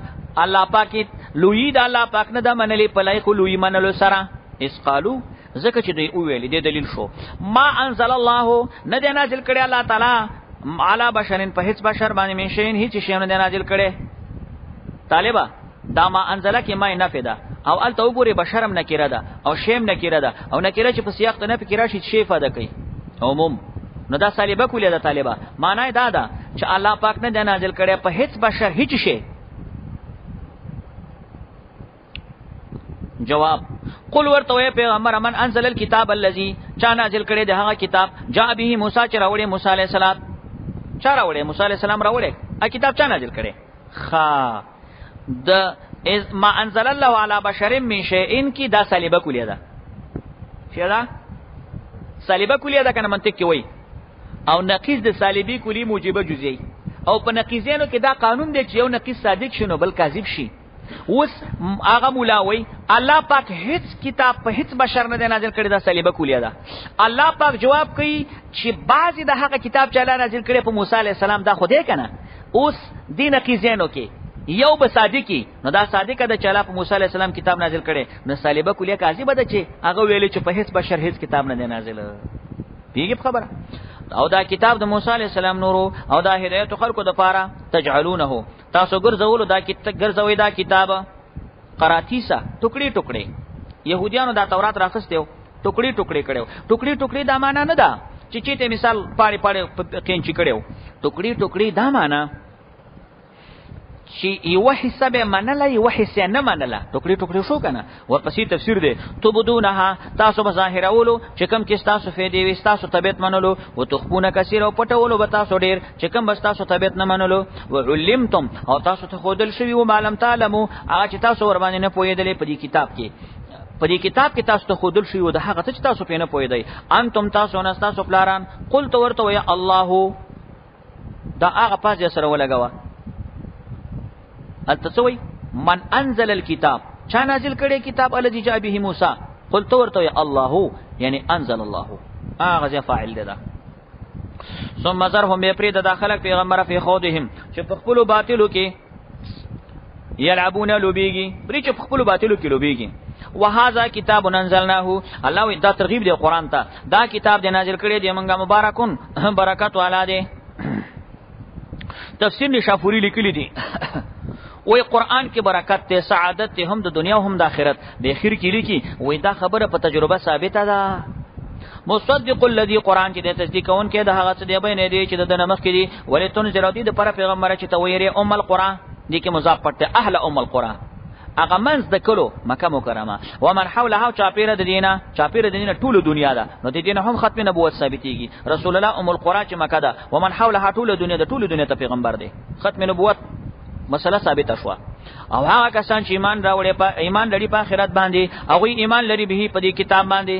الله پاک لوی د الله پاک نه د منلې په لایق لوی منلو سره اس قالو زکه چې دی او ویل دی دلیل شو ما انزل الله نه دی نازل کړي الله تعالی علی بشرین په هیڅ بشر باندې مشین هیڅ شی نه دی نازل کړي. طالبا دا ما انزله کې ما نفي ده او الته وګوري بشرم نکره ده او شیم نکره ده او نکره چې په سیاق ته نه فکر راشي شی فاده کوي عموم نو دا سالبه کولې ده طالبا معنی دا ده چې الله پاک نه د نازل کړي په هیڅ بشر هیڅ شی. جواب قل ورته وی پیغمبر من انزل الكتاب الذي چا نازل کړي د هغه کتاب جاء به موسی چې راوړي موسی عليه السلام چا راوړي موسی عليه السلام راوړي ا کتاب چا نازل کړي خا د ما انزل الله على بشر من شيء کی دا سالبه کلیه ده شه دا سالبه کلیه ده کنه منطق کې وای او نقیض د سالبی کلی موجبه جزئی او په نقیضینو کې دا قانون دی چې یو نقیض صادق شنو بل کاذب شي. اوس هغه مولاوي الله پاک هیڅ کتاب په هیڅ بشر نه نازل کړی دا سالبه کلیه ده. الله پاک جواب کوي چې بعضی د هغه کتاب چې الله نازل کړی په موسی عليه السلام دا خدای کنه. اوس دین نقیضینو کې یو به صادقي نو دا صادقه د چلا په موسی عليه السلام کتاب نازل کړي نو سالبه کلیه کاذبه ده چې هغه ویل چې په هیڅ بشر هیڅ کتاب نه نازل پیږي خبره. او دا کتاب د موسی عليه السلام نورو او دا هدایت خلقو د پاره تجعلونه تاسو ګرځول دا کتاب ګرځوي دا کتاب قراتیسا ټوکړي ټوکړي يهوديانو دا تورات راخستیو ټوکړي ټوکړي کړو ټوکړي ټوکړي دا معنا نه ده چې ته مثال پاړي پاړي کینچی کړو ټوکړي ټوکړي دا معنا چې یو حصہ به منله یو حصہ نه منله ټوکړي ټوکړي شو کنه. ورپسې تفسیر دی تبدونها تاسو به ظاهرولو چې کوم کې تاسو فائدې وي تاسو طبيعت منلو او تخفون کثیر او پټولو به تاسو ډیر چې کوم به تاسو طبيعت نه منلو وعلمتم او تاسو ته خودل شوی او معلوم تعلمو هغه چې تاسو ور باندې نه پوهیدلې په دې کتاب کې په دې کتاب کې تاسو ته خودل شوی او د هغه چې تاسو په نه پوهیدای انتم تاسو نه تاسو پلاران قلت ورته یا الله دا هغه پاز سره ولګوا التسوي من انزل الكتاب چا نازل کړي کتاب الذي جاء به موسی قلت ورته يا الله يعني انزل الله اغه فاعل ده. ثم ذرهم بپرید داخله پیغمبر فی خودهم چې په خپل باطلو کې یلعبون لوبیږي پرې چې په خپل باطلو کې لوبیږي. وهذا کتاب انزلناه الله دا ترغیب دی قران ته دا کتاب دی نازل کړي دی موږ مبارکون برکات والا دی. تفسیر نشافوری لیکلی دی وې قران کې برکت ته سعادت ته هم د دنیا او هم د آخرت د اخر کې لیکي وې دا خبره په تجربه ثابته ده. مصدق الذي قران چې د تصدیق کون کې د هغه څه دی بینه دی چې د نمخ کې دی ولتون زرادی د پر پیغمبر چې تویری ام القران دي کې مضاف پټه اهل ام القران هغه منځ د کلو مکه مکرمه ومن حولها چاپیره د دینه چاپیره د دینه ټول دنیا ده نو د دینه هم ختم نبوت ثابتيږي. رسول الله ام القران چې مکه ده ومن حولها ټول دنیا ده ټول دنیا ته پیغمبر دی ختم نبوت مسله ثابته شو. او هغه کسان چې ایمان راوړي په ایمان لري په آخرت باندې او ایمان لري به په دې کتاب باندې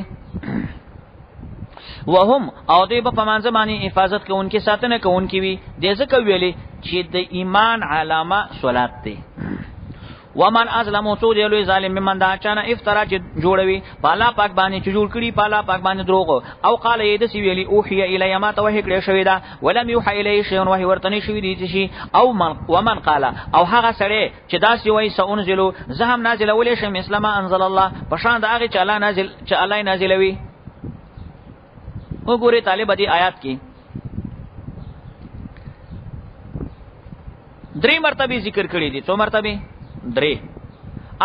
وهم او دې په منځ باندې حفاظت کوونکې ساتنه کوونکې وي دې ځکه ویلي چې د ایمان علامه صلات دی. ومن ازلم سود یلوی ظالم ممن دا چانه افترا چې جوړوي بالا پاک باندې چې جوړ کړي بالا پاک باندې دروغ او قال یې د سی ویلی اوحی الی ما توه کړي شوی دا ولم یوحی الی شیء وحی ورتنی شوی دی شي او من ومن قال او هغه سره چې دا سی وای سونزلو زهم نازل ولې شم اسلام انزل الله پشان دا هغه چې الله نازل چې الله نازلوي. وګوره طالب دی آیات کې درې مرتبه ذکر کړی دي څو مرتبه درې.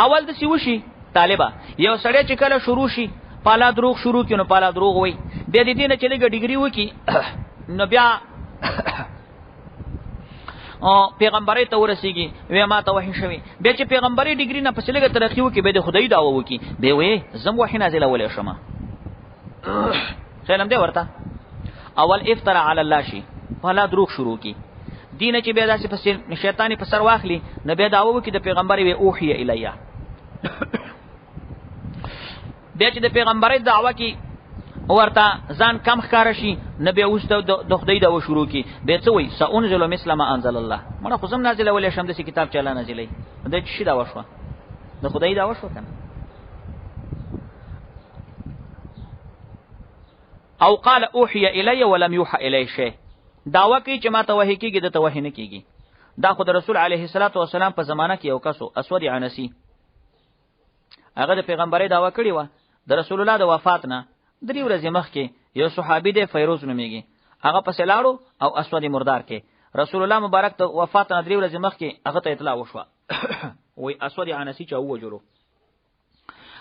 اول د سیوشي طالبہ یو سړی چې کله شروع شي پالا دروغ شروع کینو پالا دروغ وای به دې دینه چې لګ ډیګری وکي نو بیا او پیغمبري ته ورسیږي وې ما ته وحی شوی به چې پیغمبري ډیګری نه پسې لګ ترقی وکي به د خدای داوا وکي به وې زم وحی نازل ولې شمه خیرم دې ورته اول افترا علی الله شي پالا دروغ شروع کی دینه چې بیا داسې پسې شیطانی په سر واخلي نه به داوو کې د پیغمبري وی اوحی الیا بیا چې د پیغمبري دعوه کې ورته ځان کم ښکار شي نه به اوس د خدای داوو شروع کی به څه وای سانزل مثل ما انزل الله مړه خو زم نازل ولې شم د کتاب چاله نازلې د چی دا وشو د خدای دا وشو کنه. او قال اوحی الی ولم یوحى الی شیء داوا کوي چې ما ته وحی کیږي د توحی نه کیږي. دا خو د رسول علیه الصلاۃ والسلام په زمانہ کې یو کسو اسود عنسی هغه د پیغمبري داوا کړی و د رسول الله د وفات نه 3 ورځې مخکې یو صحابي د فیروز نومېږي هغه پسې لاړو او اسود مردار کې رسول الله مبارک ته وفات نه 3 ورځې مخکې هغه ته اطلاع وشو وای اسود عنسی چا وجلو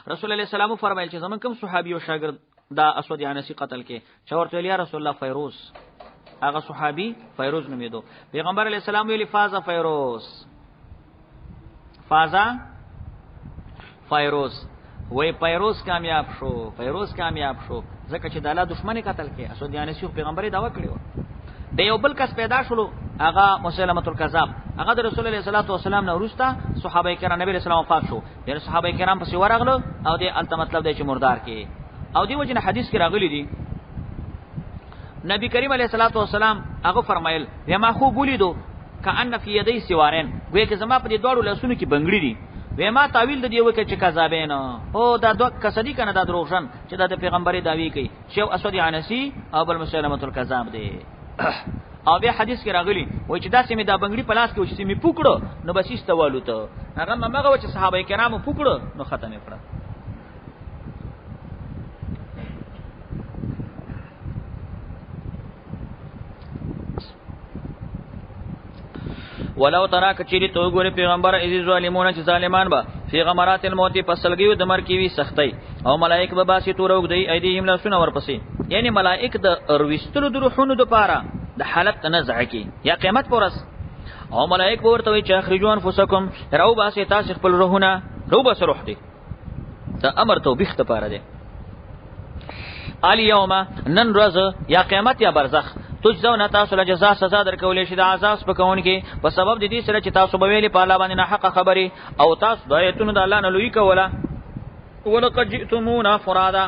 رسول الله سلام فرمایل چې زمون کوم صحابي او شاګرد دا اسود عنسی قتل کې چورته یا رسول الله فیروز هغه صحابي فیروز نومیدو پیغمبر علیه السلام ویلی فازا فیروز وای فیروز کامیاب شو ځکه چې د الله دشمنی قتل کې اسود عنسی پیغمبري داوا کړو د یو بل کس پیدا شلو هغه مسلمه الکذاب هغه د رسول الله صلی الله علیه وسلم نو وروسته صحابه کرام نبی رسول الله وفات شو د صحابه کرام پسې ورغلو او د الته مطلب دی چې مردار کې او دی وجنه حدیث کې راغلی دی نبی کریم علیه الصلاۃ والسلام هغه فرمایل یما خو بولیدو کأن فی یدی سوارن وای که زما په دې دوړو لاسونو کې بنگړی دي وای ما تعویل د دې وکړي چې کذابین او دا دوه کسدی کنه دا دروغجن چې د پیغمبري داوی کوي شیو اسود عنسی او بل مسلمه الکذاب دی او بیا حدیث کې راغلی وای چې دا سیمه دا بنگړی پلاس کې چې می پوکړو نو بس استوالو ته هغه مګه چې صحابه کرامو پوکړو نو ختمه کړه ولو ترى کچری تو ګوره پیغمبر ای ظالمون چې ظالمان با فی غمرات الموت پسلګیو د مر کی وی سختي او ملائک به باسی تو روغ دی ایدیهم لسونه ورپسې یعنی ملائک د رويستلو د روحونو د پاره د حالت نزع کی یا قیامت پورس او ملائک ورته وی چې اخرجوا انفسکم رو باسی تاسو خپل روحونه رو بس روح دی دا امر توبیخ ته پاره دی الیوم نن روز یا قیامت یا برزخ تجزون تاسو له جزاء سزا درکولې شي د عذاب په کون کې په سبب د دې سره چې تاسو به ویلي په الله باندې نه حق خبري او تاسو د آیتونو د الله نه لوی کوله ولقد جئتمونا فرادا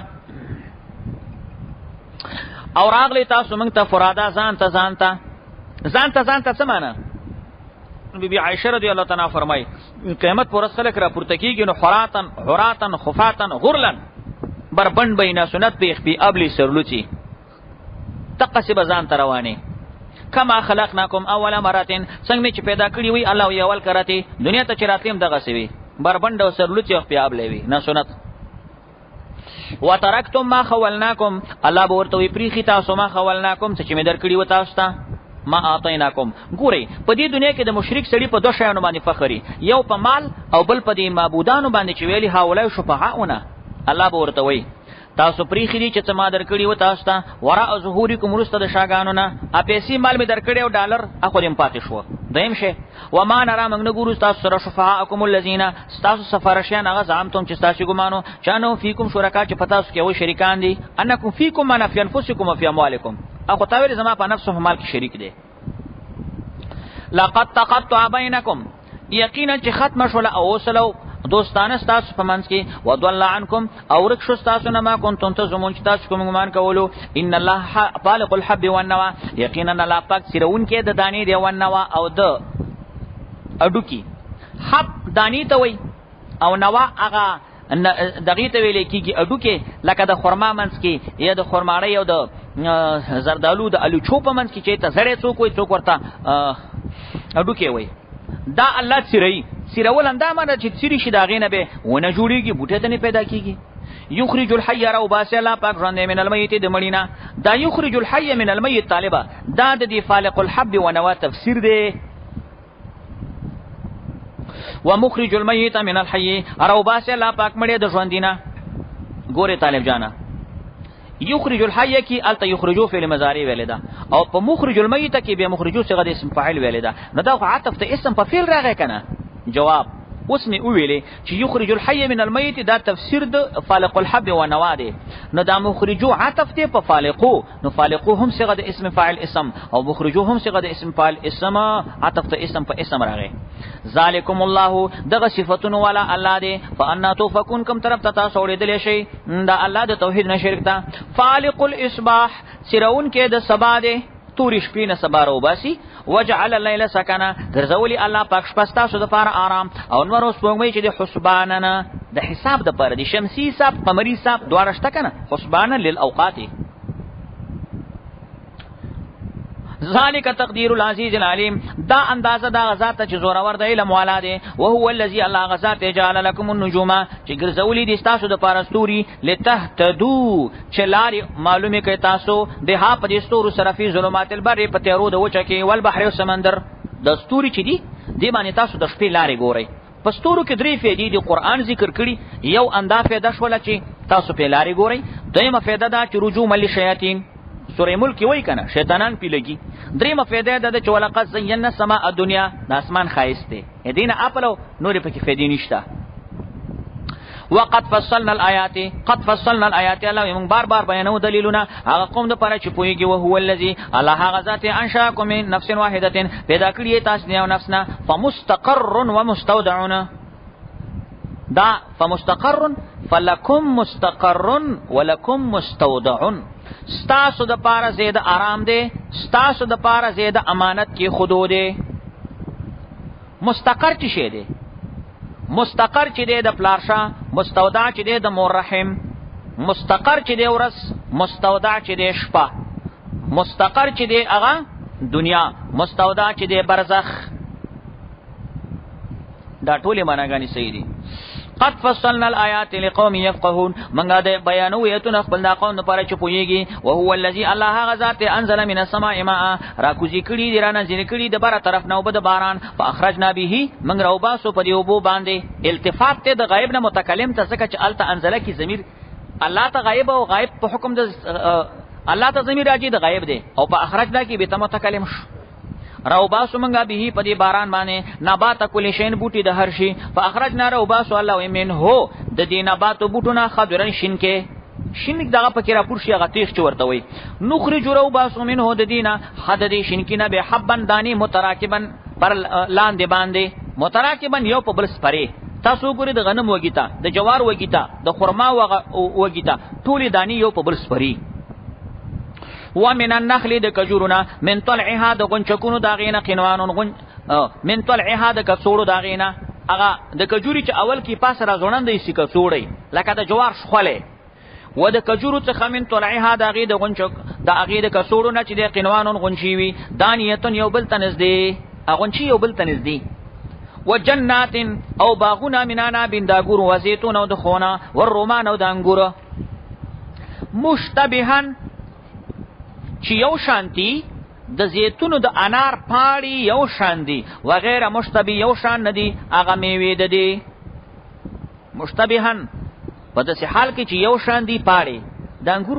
او راغلی تاسو موږ ته فرادا ځانته څه معنا بی عائشہ رضی الله تعالی فرمای قیامت پر خلک را پورته کیږي نو حراتن خفاتن غرلن بربند بینا سنت پیخ پی ابلی سرلوچی تقسی بزان تروانی کما خلقناکم اول مراتین څنګه چې پیدا کړی وی الله یې اول کراته دنیا ته چراتیم دغه سی بربند او سرلوچی خپل ابلوي نه سنت وترکتم ما خولناکم الله ورته وی پریخي تاسو ما خولناکم چې می در کړی و تاسو ته ما اعطیناکم ګوري په دې دنیا کې د مشرک سړي په دوه شیانو باندې فخري یو په مال او بل په دې معبودانو باندې چې ویلي هاولای شفعاؤنا الله ورته وی تاسو پریخي دي چې ما درکړی و تاسو ته ورا ظهورکم رسته د شاګانو نه اپیسي مال می درکړی او ډالر اخو دې پاتې شو دیم شي و ما نرا موږ نه ګورو تاسو سره شفعاءکم الذین تاسو سفارشیان هغه زعمتم چې تاسو ګمانو چانو فیکم شرکا چې پتا اوس کې و شریکان دي انکم فیکم من فی انفسکم وفی اموالکم اخو تاویل زما په نفس او مال کې شریک دي لقد تقطع بینکم یقینا چې ختم شول او وصلو دوستانه تاسو په منځ کې وضل عنکم او رخص تاسو نه ما کنتم تزمون چې تاسو کوم ګمان کولو ان الله خالق الحب والنوى یقینا الله پاک سرون کې د دانی دی والنوى او د اډو کې حب دانی ته وای او نوا هغه دغه ته ویل کېږي اډو کې لکه د خرما منځ کې یا د خرماړی او د زردالو د الو چوپ منځ کې چې ته زړې څوک وي څوک ورته اډو کې وای دا الله سری سیرول اندامه چې سری شي دا غینه به ونه جوړیږي بوټه ته نه پیدا کیږي یخرج الحي را وباسه الله پاک ژوند من المیت د مړینا دا یخرج الحي من المیت طالبہ دا د فالق الحب ونوا تفسیر دی ومخرج المیت من الحي را وباسه الله پاک مړی د ژوندینا ګوره طالب جانا یخرج الحي کی الت یخرجو فعل مضارع ولیدا او په مخرج المیت کی به مخرجو صيغه د اسم فاعل ولیدا نو دا عطف ته اسم په فعل راغی کنه جواب اوس می ویلې چې یخرج الحي من المیت دا تفسیر د فالق الحب و نوا دی نو دا مخرجو عطف ته په فالقو نو فالقو هم صيغه د اسم فاعل اسم او مخرجو هم صيغه د اسم فاعل اسم عطف ته اسم په اسم راغی ذالکم الله دغه صفاتونه والا الله دی فانا توفكون کوم طرف ته تاسو اوریدل شي دا الله د توحید نه شرک تا فالق الاصباح سرون کې د سبا دی تورش پینه سبارو باسی وجعل الليل سکنا ګرځولي الله پاک شپستا سو د پاره آرام او نور اوس پوغمې چې د حسباننا د حساب د پاره د شمسي حساب قمري حساب دواړه شته کنه حسبانا للاوقات ذالک تقدیر العزیز العلیم دا اندازه دا غزات چې زوره ور د علم والا دی او هو الذی الله غزات جعل لكم النجوم چې ګرځولي دي تاسو د پاره ستوري لتهتدو چې لاري معلومه کوي تاسو د ها په ستورو سره فی ظلمات البر په تیرو د وچه کې ول بحر او سمندر د ستوري چې دي دې باندې تاسو د شپې لارې ګورئ. په ستورو کې 3 فائدې دي قرآن ذکر کړي. یو اندا فائدہ شوله چې تاسو په لارې ګورئ. دویمه فائدہ دا چې رجوع مل شیاطین سورې ملک وای کنه شیطانان پی لګي. دریمه فائدہ دا چې ولقد زینا السماء الدنیا د اسمان خایسته دینه اپلو نور په کې فائدې نشته. وقد فصلنا الآيات قد فصلنا الآيات الله موږ بار بار بیانو دلیلونه هغه قوم د پاره چې پويږي او هو الذي الله هغه ذات انشاکم من نفس واحده پیدا کړی تاسو نه نفسنا فمستقر ومستودعون دا فمستقر فلکم مستقر ولکم مستودعون ستاسو د پاره زید آرام دی ستاسو د پاره زید امانت کې خودو دی. مستقر څه شی دی؟ مستقر چې دی د پلارشا مستودع چې دی د مور رحم مستقر چې دی ورس مستودع چې دی شپه مستقر چې دی هغه دنیا مستودع چې دی برزخ. دا ټول معناګانی صحیح دي. قد فصلنا الآيات لقوم يفقهون منګه د بیانو یتون خپل د قوم لپاره چې پويږي. او هو الذي الله غذات انزل من السماء ماء راکوزی کړي دی رانه ځین کړي د بار طرف نه وبد باران فاخرجنا به من روباسو په دیو بو باندې. التفات ته د غیب نه متکلم ته څنګه چې الته انزله کی ضمیر الله ته غیب او غیب په حکم د الله ته ضمیر راځي د غیب دی او په اخرجنا کی به متکلم روباسو منګه به په دې باران باندې نبات کل شین بوټي د هر شي فاخرجنا روباسو الله ومن هو د دې نبات بوټونه خضرن شین کې شین دغه پکې را پور شي هغه تیخ چې ورته وي نخرج روباسو من هو د دینه حد دې شین کې نه به حبن دانی متراکبن پر لاندې باندې متراکبن یو په بل سپری. تاسو ګورئ د غنم وګیتا د جوار وګیتا د خرما وګیتا ټول دانی یو په بل سپری. ومن النخل د کجورنا من طلعها د غنچکونو داغینا قنوانون غن من طلعها د کڅوړو داغینا هغه د کجوري چې اول کې پاس را ځوړندې سی کڅوړې لکه د جوار شخله و د کجورو څخه من طلعها داغی د غنچک د اغه د کڅوړو نه چې د قنوانون غنچي وي دانیتون یو بل تنزدي اغنچي یو بل تنزدي. وجنات او باغونه منانا بنداګور و زيتون او د خونه والرومان او د انګور مشتبهن چې یو شانتی د زیتونو د انار پاړي یو شان دي وغیره مشتبه یو شان ندي هغه میوه ده دي. مشتبهن په داسې حال کې چې یو شان دي پاړي د انګور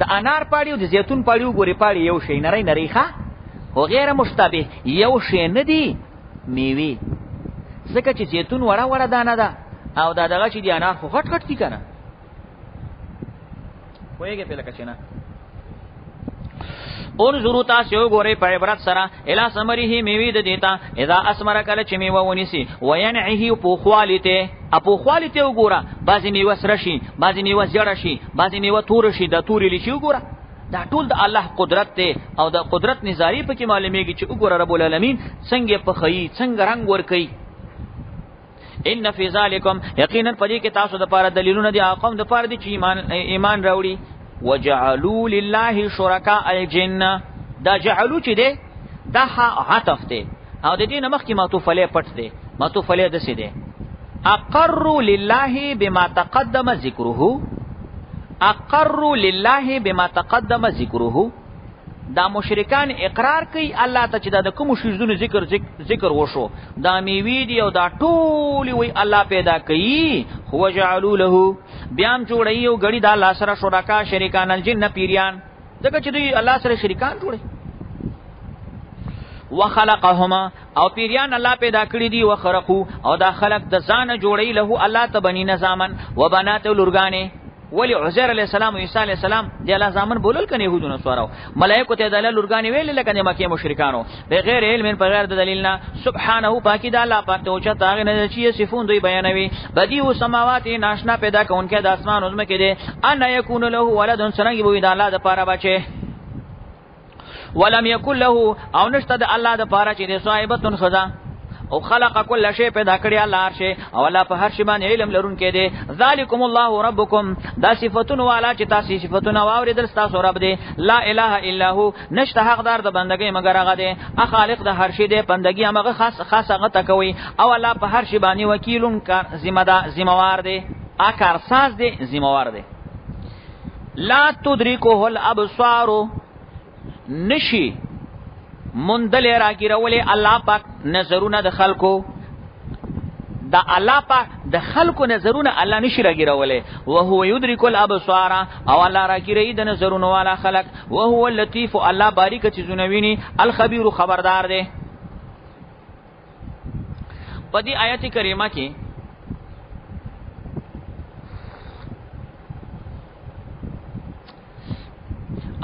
د انار پاړي او د زیتون پاړي وګوري پاړي یو شی نری نری ښه وغیره مشتبه یو شی ندي میوه ځکه چې زیتون وړه وړه دانه ده او دا دغه چې دی انار خو غټ غټ دي کنه وایګه په لکه چنه. انظروا تاسو ګورئ په عبرت سره الی ثمره میوه د دیتا اذا اسمر کله چې میوه ونیسی وینعه په خوالیته اپو خوالیته وګوره بعضی میوه سره شي بعضی میوه زیړه شي بعضی میوه تور شي د تورې لشي وګوره دا ټول د الله قدرت ته او د قدرت نظاری په کې معلومیږي چې وګوره رب العالمین څنګه په خی څنګه رنگ ور کوي. ان فی ذالکم یقینا پدې کې تاسو د پاره دلیلونه دي اقوم د پاره دي چې ایمان راوړي. وجعلوا لله شرکاء الجن دا جعلوا چې ده دا عطف ده او د دې نمخ کې معطوف علیه پټ ده معطوف علیه د څه ده اقروا لله بما تقدم ذکره اقروا لله بما تقدم ذکره دا مشرکان اقرار کوي الله ته چې دا د کوم شیزونو ذکر وشو دا میوي دی او دا ټول وی الله پیدا کوي هو جعلوا له بیام جوړي او غړي دا الله سره شرکا شریکان الجن پیریان دغه چې دوی الله سره شریکان جوړي وخلقهما او پیریان الله پیدا کړی دي وخرقو او دا خلق د ځان جوړي له الله ته بني نظامن وبنات لورګانه ولی عزیر علیہ السلام و عیسی علیہ السلام دی الله زامن بولل کنه يهودونو سوارو ملائکه ته د الله لورګانی ویل لکه مکه مشرکانو بغیر علم بغیر د دلیلنا سبحانه پاکی د الله پاک ته او چا تاغه نه چی صفون دوی بیانوي بدیو سماوات ناشنا پیدا کونکي د اسمان او زمکه دي ان یکون له ولد سننګ بو د الله د پاره بچي ولم یکن له او نشته د الله د پاره چې د صاحبتون خدا او خلق کل شی پیدا کړی الله هر شی او الله په هر شی باندې علم لرونکی دی. ذالکم الله ربکم دا صفاتون والا چې تاسو صفاتونه واوریدل تاسو رب دی لا اله الا هو نشته حقدار د بندګۍ مگر هغه دی خالق د هر شی دی بندګۍ هغه خاص هغه تکوي او الله په هر شی باندې وکیلون کار ذمہوار دی کار ساز دی ذمہوار دی. لا تدرکه الابصار نشی مندل راګیرولې الله پاک نظرونه د خلکو دا الله پاک د خلکو نظرونه الله نشي راګیرولې وهو يدرك الابصار او الله راګیرې د نظرونو والا خلق وهو اللطيف الله باریک چیزونه ویني الخبير خبردار دی. په دې آیت کریمه کې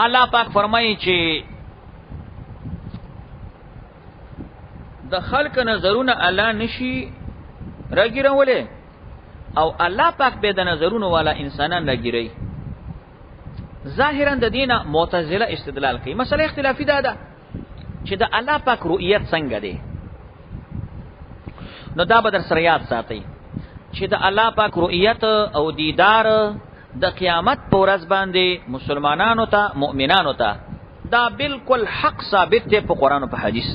الله پاک فرمایي چې د خلق نظرونه الله نشي راګیرولې او الله پاک به د نظرونو والا انسانان راګیري. ظاهرا د دینه معتزله استدلال کوي. مسله اختلافي ده چې د الله پاک رؤیت څنګه دی. نو دا به در سره یاد ساتئ چې د الله پاک رؤیت او دیدار د قیامت په ورځ باندې مسلمانانو ته مؤمنانو ته دا بالکل حق ثابت دی په قرآن او په حدیث.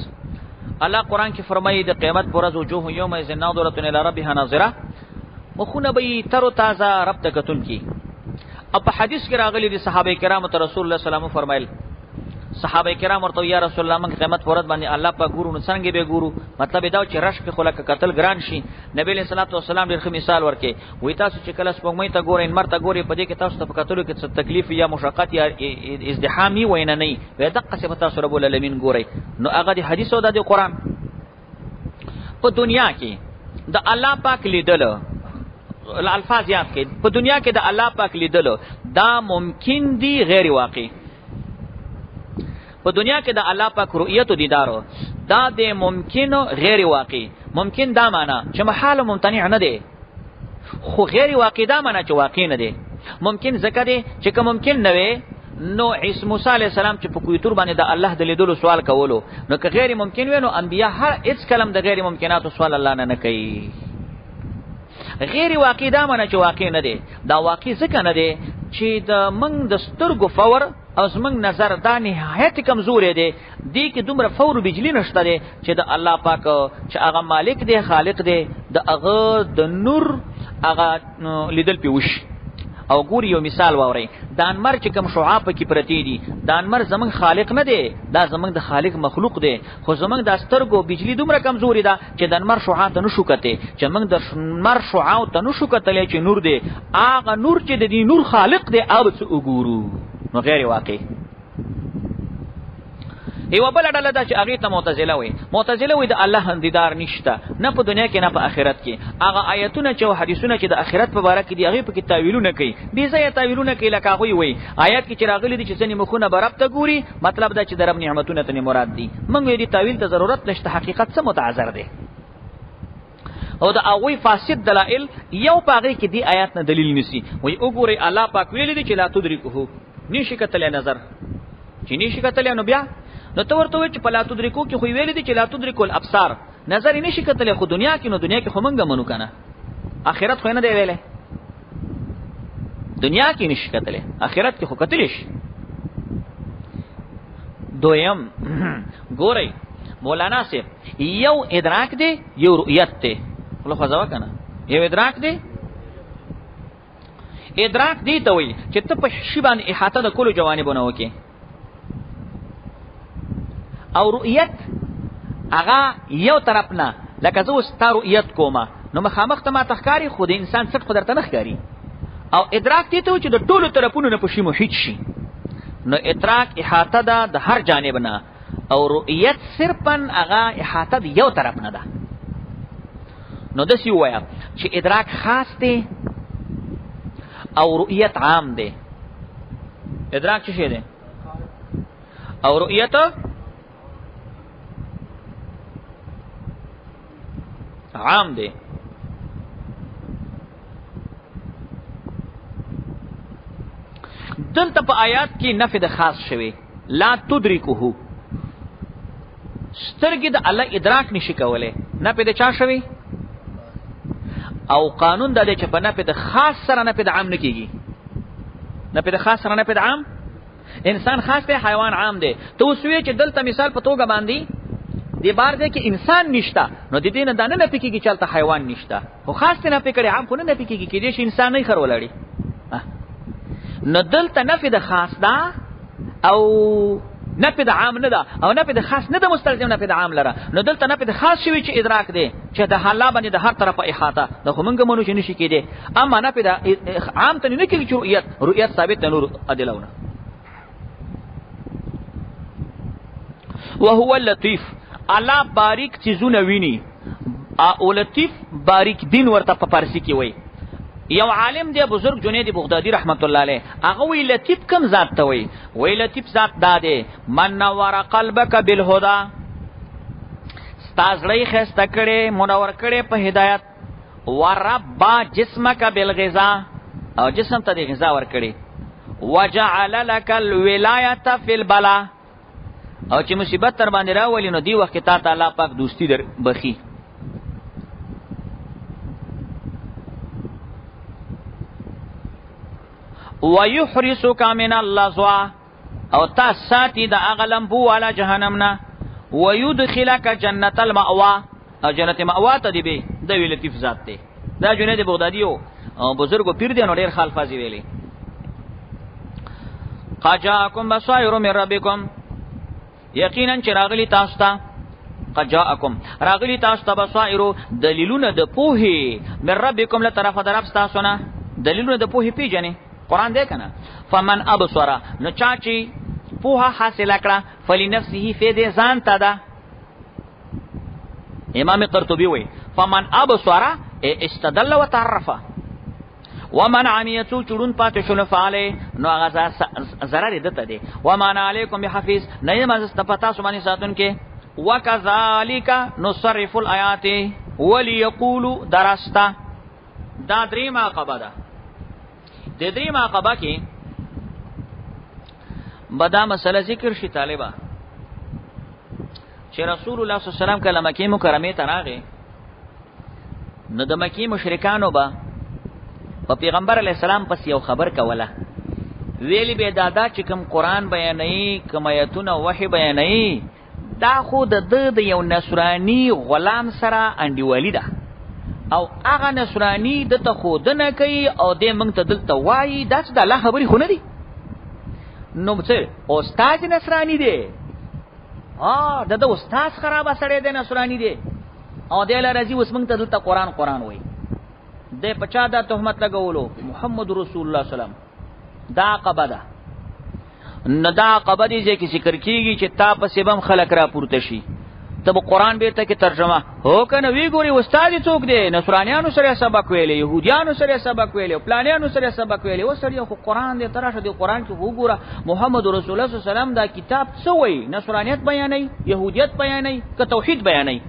الله قرآن کې فرمایي د قیامت پر ورځ وجوه یومئذ ناظرة الی ربها ناظره مخونه به تر او تازه رب ته کتون کی. او په حدیث کې راغلي دي صحابه کرامو ته رسول الله صلی الله علیه وسلم فرمایل صحابه کرام ورته یا رسول الله موږ قیامت پر ورځ باندې الله په ګورو نو څنګه به ګورو. مطلب دا چې رش په خلک قتل ګران شي. نبی له صلوات و سلام ډېر مثال ورکړي وای تاسو چې کله سپوږمۍ ته ګورئ انمر ته ګورئ په دې کې تاسو ته په قتلو کې څه تکلیف یا مشقت یا ازدحام وي نه نه وای دغه څه تاسو رب العالمین ګورئ. نو هغه د حدیث او د قرآن په دنیا کې د الله پاک لیدل الفاظ یاد کړئ. په دنیا کې د الله پاک لیدل دا ممکن دی غیر واقعي. په دنیا کې د الله پاک رؤیت او دیدار دا د ممکن غیر واقعي. ممکن دا معنا چې محال ممتنع نه دی خو غیر واقعي دا معنا چې واقع نه دی. ممکن ځکه دی چې که ممکن نه وي نو عیسی موسی علیہ السلام چې په کوی تور باندې د الله د لیدلو سوال کولو نو که غیر ممکن وي نو انبیا هر هیڅ کلم د غیر ممکناتو سوال الله نه کوي. غیر واقعي دا معنا چې واقع نه دی. دا واقع ځکه نه دی چې د من د سترګو فور او زمنګ نظر دا نهایت کمزور دی. دی کې دومره فور بجلی نشته دی چې د الله پاک چې هغه مالک دی خالق دی د هغه د نور هغه لیدل پیوش. او ګوري یو مثال واوري د انمر چې کوم شعاع په کې پرتی دي د انمر زمنګ خالق نه دی دا زمنګ د خالق مخلوق دی. خو زمنګ د سترګو بجلی دومره کمزوري ده چې د انمر شعاع ته نشو کته چې موږ د انمر شعاع ته نشو کتلې چې نور دی هغه نور چې د دې نور خالق دی او څه وګورو نو غیر واقعي. یو بل ډله ده چې هغه ته معتزله وي. معتزله وي د الله دیدار نشته نه په دنیا کې نه په آخرت کې. هغه آیتونه چې حدیثونه چې د آخرت په اړه کې دي هغه په کې تعویلونه کوي. بي ځای تعویلونه کوي لکه هغه وي آیات کې چې راغلي دي چې ځنې مخونه برب ته ګوري مطلب دا چې د رب نعمتونه ته مراد دي. موږ دې تعویل ته ضرورت نشته. حقیقت څه متعذر دی او دا اوی فاسد دلائل یو پاغي کې دی آیات نه دلیل نسی. وای وګورئ الله پاک ویل دي چې لا تدرکه نشي کتل نظر چې نشي کتل نو بیا نو تو ورته وای چې په لا تدرکو کې خو ویل دي چې لا تدرکو الابصار نظر نشي کتل خو دنیا کې نو دنیا کې خو مونږ منو کنه آخرت خو نه دی ویلې. دنیا کې نشي کتل آخرت کې خو کتل شي. دویم ګورئ مولانا سے یو ادراک دی یو رؤیت دی. خو خزاوه کنه یو ادراک دی. ادراک دی ته وای چې ته په شی باندې احاطه د کولو جوانبونه وکې او رؤیت هغه یو طرف نه لکه زه ستاره رؤیت کومه نو مخامخ ته ما تخکاری خو د انسان صرف قدرت نه ښکاری. او ادراک دی ته چې د ټولو طرفونو نه په شی محیط شي نو ادراک احاطه ده د هر جانب نه او رؤیت صرفا هغه احاطه د یو طرف نه ده. نو دسی وایا چې ادراک خاص دی او رؤیت عام دی. ادراک څه شی دی او رؤیت عام دی. دلته په آیات کې نفي د خاص شوی لا تدرکه سترګې د الله ادراک نشي کولای نفي د چا شوی او قانون دا دی چې په نفي د خاص سره نفي د عام نه کیږي. نفي د خاص سره نفي د عام انسان خاص دی حیوان عام دی. ته وسوي چې دلته مثال په توګه باندې دی بار دی کې انسان نشتا نو د دې نه دانه نه پکېږي چې چلته حیوان نشتا خو خاص نه پکړي عام خو نه پکېږي کې دې انسان نه خر ولړي. نو دلته نفي د خاص دا او نفي د عام نه ده او نفي د خاص نه ده مستلزم نفي د عام لره. نو دلته نفي د خاص شوی چې ادراک دی چې د حالا باندې د هر طرفه احاطه د خو موږ منو چې نشي کېدی. اما نفي د عام ته نه کېږي چې رؤیت ثابت د نور ادلونه. وهو اللطيف الله باریک چیزونه ویني او لطیف باریک دین ورته په فارسی کې وای. یو عالم دی بزرگ جنید بغدادي رحمت الله علیه هغه وی لطیف کم ذات ته وی لطیف ذات داده من نور قلبک بالهدى استازړی خسته کړي منور کړي په هدایت ورب جسمک بالغذاء او جسم ته د غذا ور کړي وجعل لك الولایه فی البلاء او چې مصیبت تر باندې راولي نو دی وخت ته تعالی پاک دوستی در بخي. ويحرسك من اللظى او تا ساتي دا اغلم بو على جهنمنا ويدخلك جنة المأوى او جنة مأوى ته دی به د وی لطیف ذات ته دا جنید بغدادي او بزرګو پیر دی نو ډیر خال فازي ویلي. قجاكم بصائر من ربكم یقینا چې راغلی تاسو ته قجاءکم راغلی تاسو ته بصائر دلیلونه د پوهې من ربکم له طرفه درف تاسو نه دلیلونه د پوهې پیژنې قرآن دی کنه. فمن ابصر نو چا چې پوهه حاصل کړه فلنفسه فی ځان ته ده. امام قرطبی وی فمن ابصر استدل وتعرف ومن عمیتو چړون پاتې شول فعلی نو هغه ضرر دته دی. ومن علیکم بحفیظ نه مزست پتا سمانی ساتون کې وکذالک نصرف الآیات وليقولوا درستا. دا دریم عقبه ده. د دریم عقبه کې بدا مسله ذکر شي طالبہ چې رسول الله صلی الله علیه وسلم کله مکه مکرمه ته راغی نو د مکی مشرکانو به په پیغمبر علی السلام پس یو خبر کوله ویلی به دادا چې کوم قران بیانې کوم آیتونه وحی بیانې دا خو د یو نصرانی غلام سره انډیوالی ده او هغه نصرانی د ته خود نه کوي او د موږ ته دلته وایي دا څه د الله خبرې خو نه دي. نو څه استاد نصرانی دی د استاد خراب سره د نصرانی دی او د لرزي اوس موږ ته دلته قران وایي د پچا دا تهمت لګولو محمد رسول الله سلام. دا عقبه ده. نه دا عقبه دي چې ذکر کیږي چې تا په سبب خلق را پورته شي تب قرآن بیرته کې ترجمه هو کنه وی ګوري استاد څوک دی نصرانیانو سره سبق ویلي يهوديانو سره سبق ویلي پلانیانو سره سبق ویلي وسړي خو قرآن دې تراشه دی قرآن کې وګوره محمد رسول الله صلی الله علیه وسلم دا کتاب څه وایي نصرانیت بیانوي يهودیت بیانوي که توحید بیانوي